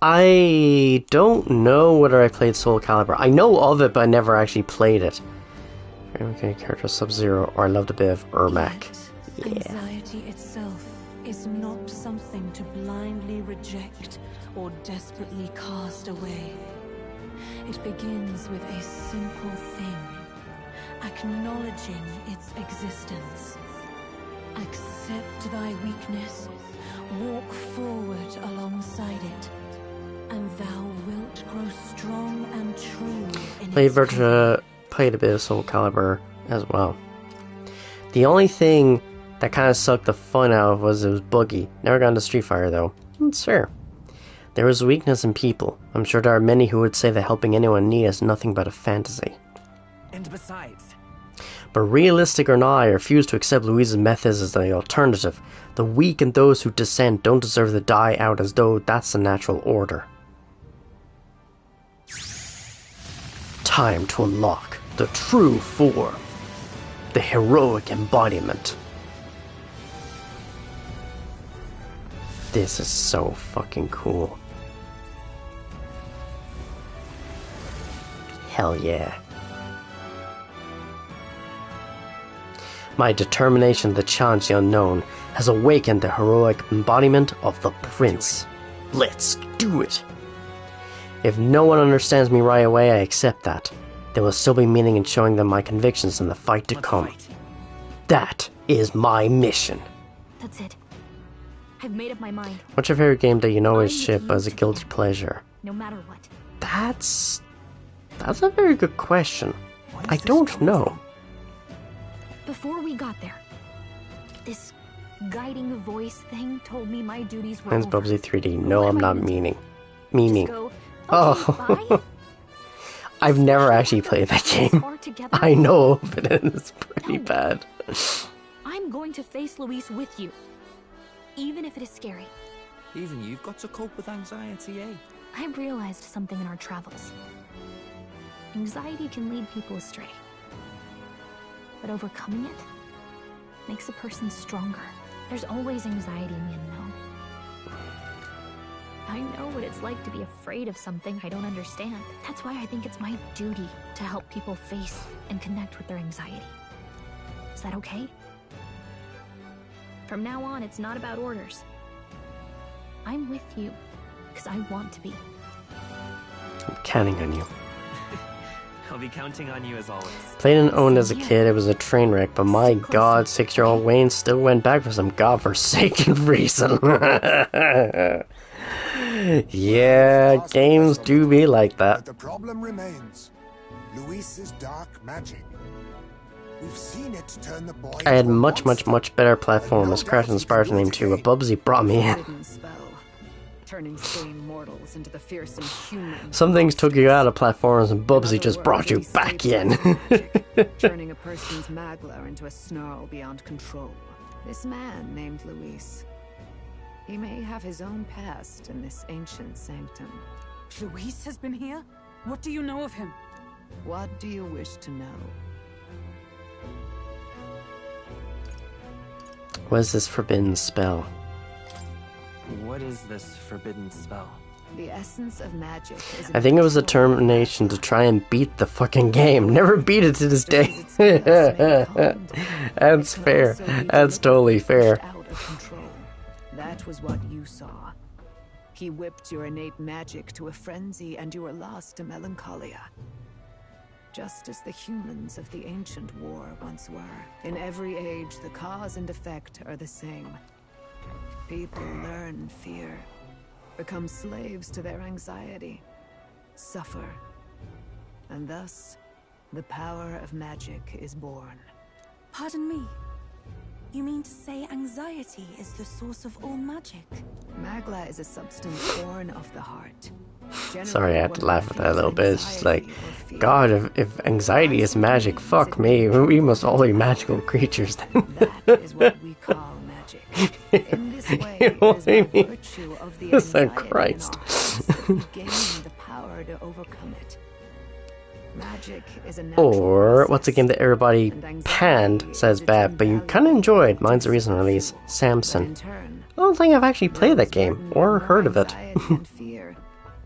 I don't know whether I played Soul Calibur. I know of it, but I never actually played it. Okay, character Sub-Zero, or I loved a bit of Ermac. Yeah.
Anxiety itself is not something to blindly reject or desperately cast away. It begins with a simple thing, acknowledging its existence. Accept thy weakness, walk forward alongside it, and thou wilt grow strong and true in
Played a bit of Soul Calibur as well. The only thing that kind of sucked the fun out of was it was buggy. Never got into Street Fighter though. It's fair. There is weakness in people. I'm sure there are many who would say that helping anyone in need is nothing but a fantasy.
And besides...
But realistic or not, I refuse to accept Louise's methods as the alternative. The weak and those who dissent don't deserve to die out as though that's the natural order. Time to unlock the true form. The heroic embodiment. This is so fucking cool. Hell yeah. My determination to challenge the unknown has awakened the heroic embodiment of the prince. Let's do it. If no one understands me right away, I accept that. There will still be meaning in showing them my convictions in the fight to come. That is my mission.
That's it. I've made up my mind.
What's your favorite game that you know is shit but is a guilty pleasure?
No matter what.
That's a very good question. I don't know.
Before we got there, this guiding voice thing told me my duties were
Mine's
over.
Bubsy 3D. No, I'm not meaning. Meaning.
Just go,
Oh.
bye?
I've never actually played that game. I know of it and it's pretty bad.
I'm going to face Luis with you, even if it is scary.
Even you've got to cope with anxiety, eh?
I realized something in our travels. Anxiety can lead people astray. But overcoming it makes a person stronger. There's always anxiety in the unknown. I know what it's like to be afraid of something I don't understand. That's why I think it's my duty to help people face and connect with their anxiety. Is that okay? From now on, it's not about orders. I'm with you, because I want to be.
I'm counting on you.
I'll be counting on you as always.
Played and owned as a kid, it was a train wreck, but my god, 6-year-old Wayne still went back for some godforsaken reason. Yeah, games do be like that.
But the problem remains. Luis's dark magic. We've seen it turn the boy
I had
into a
much better platformers. Crash and Spartan Name 2, but Bubsy brought me in.
Forbidden spell, turning sane mortals into the fearsome human.
Some things took you out of platformers and Bubsy just brought you back in.
Turning a person's magler into a snarl beyond control. This man named Luis. He may have his own past in this ancient sanctum.
Luis has been here? What do you know of him?
What do you wish to know?
What is this forbidden spell?
What is this forbidden spell?
The essence of magic is
I think it was a determination to try and beat the fucking game. Never beat it to this day. That's fair. That's totally fair.
out of control. That was what you saw. He whipped your innate magic to a frenzy and you were lost to melancholia. Just as the humans of the ancient war once were. In every age, the cause and effect are the same. People learn fear, become slaves to their anxiety, suffer, and thus, the power of magic is born.
Pardon me. You mean to say anxiety is the source of all magic?
Magla is a substance born of the heart.
Sorry, I had to laugh at that a little bit. It's just like, God, if anxiety is magic, fuck me. We must all be magical creatures then.
That is what we call magic. In this way,
You know
it is by
what I mean?
virtue of the
It's like
anxiety
Christ.
in our hearts that we gain the power to overcome it. Magic is a natural
Or, what's a game that everybody panned, says bad, but you kinda enjoyed? Mine's a recent release, Samson. I don't think I've actually played that game, or heard of it.
and fear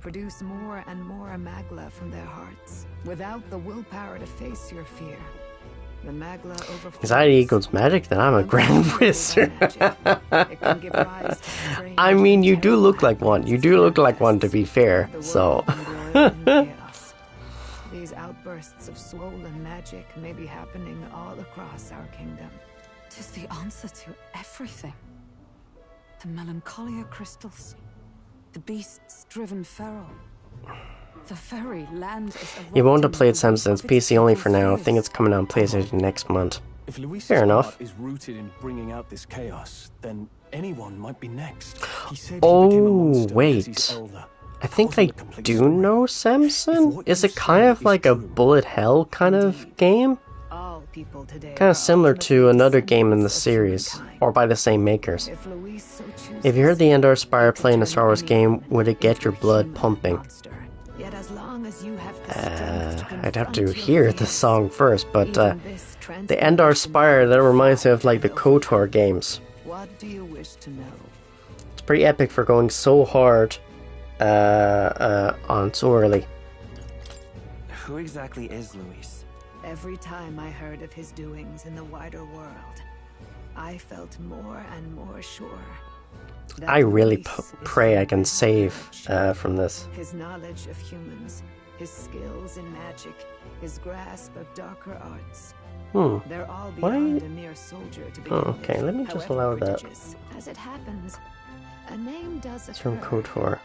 produce more and more Magla from their hearts. Without the willpower to face your fear, the Magla overflows.
Anxiety equals magic? Then I'm a grand wizard. I mean, you do look like one. You do look like one, to be fair, so...
These outbursts of swollen magic may be happening all across our kingdom.
'Tis the answer to everything. The melancholia crystals, the beasts driven feral. The very land is
You won't have played Samson. It's PC only for now. I think it's coming out on PlayStation next month.
If Luis's
Fair enough.
heart is rooted in bringing out this chaos, then anyone might be next. He said he became a
Oh,
monster because he's
wait.
elder.
I think I do know Samson? Is it kind of like a bullet hell kind of game? Kind of similar to another game in the series, or by the same makers. If you heard the Endor Spire playing a Star Wars game, would it get your blood pumping? I'd have to hear the song first, but the Endor Spire, that reminds me of like the KOTOR games.
What do you wish to know?
It's pretty epic for going so hard on so early.
Who exactly is Luis?
Every time I heard of his doings in the wider world, I felt more and more sure.
I really pray I can save from this.
His knowledge of humans, his skills in magic, his grasp of darker arts. They're all beyond a mere soldier to begin
Oh, okay, let me
with,
just
however
allow that.
prodigious. As it happens, a name does
It's from
occur.
KOTOR.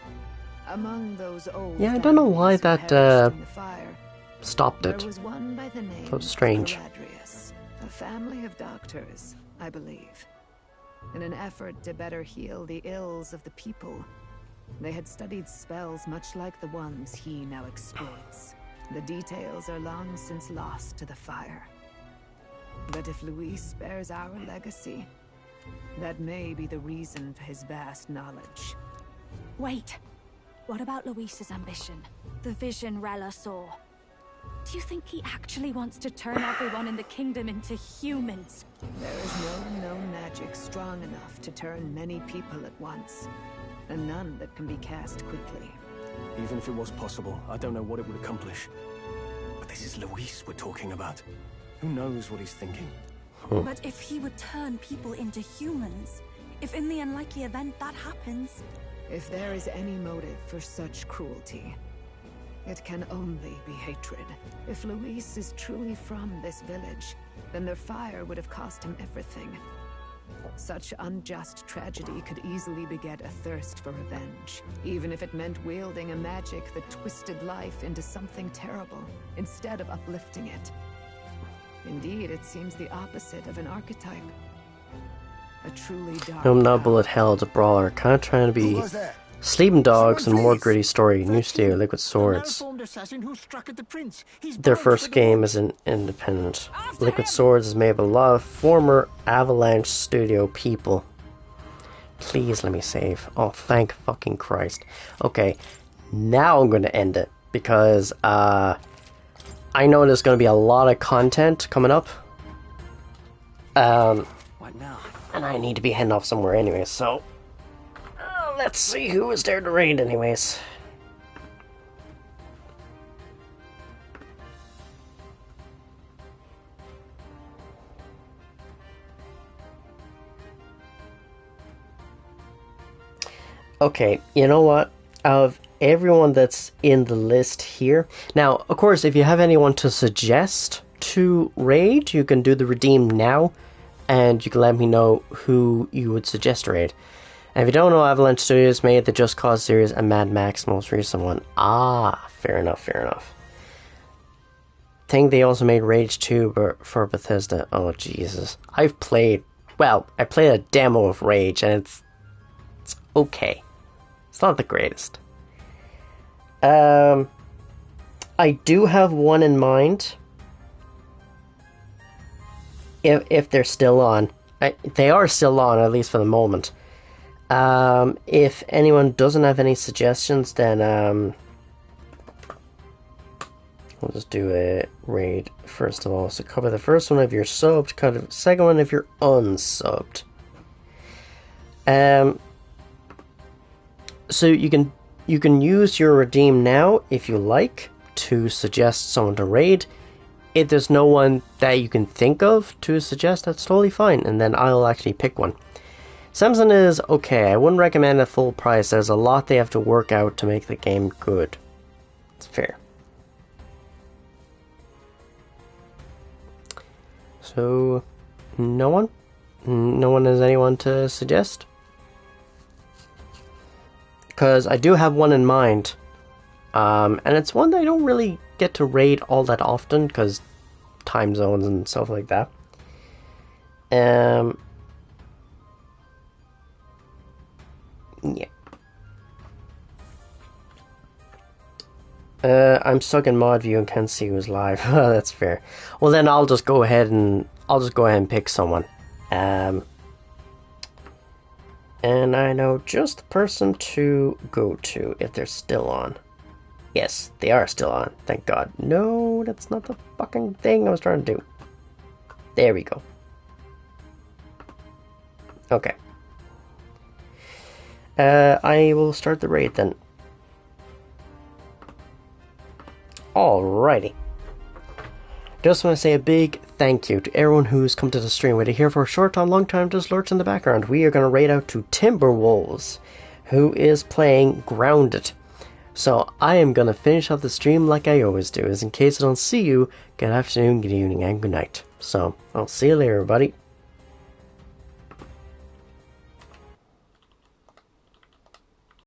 Among those old
Yeah, I don't know why
families who
that
perished in the fire,
stopped
there
it.
was one by the name
So strange.
of Galadrius, a family of doctors, I believe. In an effort to better heal the ills of the people, they had studied spells much like the ones he now exploits. The details are long since lost to the fire. But if Luis bears our legacy, that may be the reason for his vast knowledge.
Wait. What about Luis's ambition? The vision Rella saw? Do you think he actually wants to turn everyone in the kingdom into humans?
There is no known magic strong enough to turn many people at once, and none that can be cast quickly.
Even if it was possible, I don't know what it would accomplish. But this is Luis we're talking about. Who knows what he's thinking?
But if he would turn people into humans, if in the unlikely event that happens...
If there is any motive for such cruelty, it can only be hatred. If Luis is truly from this village, then their fire would have cost him everything. Such unjust tragedy could easily beget a thirst for revenge, even if it meant wielding a magic that twisted life into something terrible, instead of uplifting it. Indeed, it seems the opposite of an archetype. A truly dark...
I'm not bullet hell, it's a brawler. Kinda trying to be Sleeping Dogs and more gritty story. New studio, Liquid Swords. Their first game is an independent. Liquid Swords is made of a lot of former Avalanche Studio people. Please let me save. Oh, thank fucking Christ. Okay, now I'm going to end it because I know there's going to be a lot of content coming up.
What now?
And I need to be heading off somewhere anyway, so... let's see who is there to raid anyways. Okay, you know what? Out of everyone that's in the list here... Now, of course, if you have anyone to suggest to raid, you can do the redeem now. And you can let me know who you would suggest to raid. And if you don't know, Avalanche Studios made the Just Cause series and Mad Max, most recent one. Ah, fair enough, fair enough. I think they also made Rage 2 for Bethesda. Oh, Jesus. I've played well, I played a demo of Rage, and it's okay. It's not the greatest. I do have one in mind. If they're still on. They are still on, at least for the moment. If anyone doesn't have any suggestions, then we'll just do a raid first of all. So cover the first one if you're subbed, cover the second one if you're unsubbed. So you can use your redeem now if you like to suggest someone to raid. If there's no one that you can think of to suggest, that's totally fine, and then I'll actually pick one. Samson is okay. I wouldn't recommend at full price. There's a lot they have to work out to make the game good. It's fair. So, no one? No one has anyone to suggest? Because I do have one in mind. And it's one that I don't really get to raid all that often because time zones and stuff like that. Yeah. I'm stuck in mod view and can't see who's live. That's fair. Well, then I'll just go ahead and pick someone. And I know just the person to go to if they're still on. Yes, they are still on. Thank God. No, that's not the fucking thing I was trying to do. There we go. Okay. I will start the raid then. Alrighty. Just want to say a big thank you to everyone who's come to the stream, whether here for a short time, long time, just lurks in the background. We are going to raid out to Timberwolves, who is playing Grounded. So I am going to finish up the stream like I always do, as in case I don't see you, good afternoon, good evening, and good night. So I'll see you later, everybody.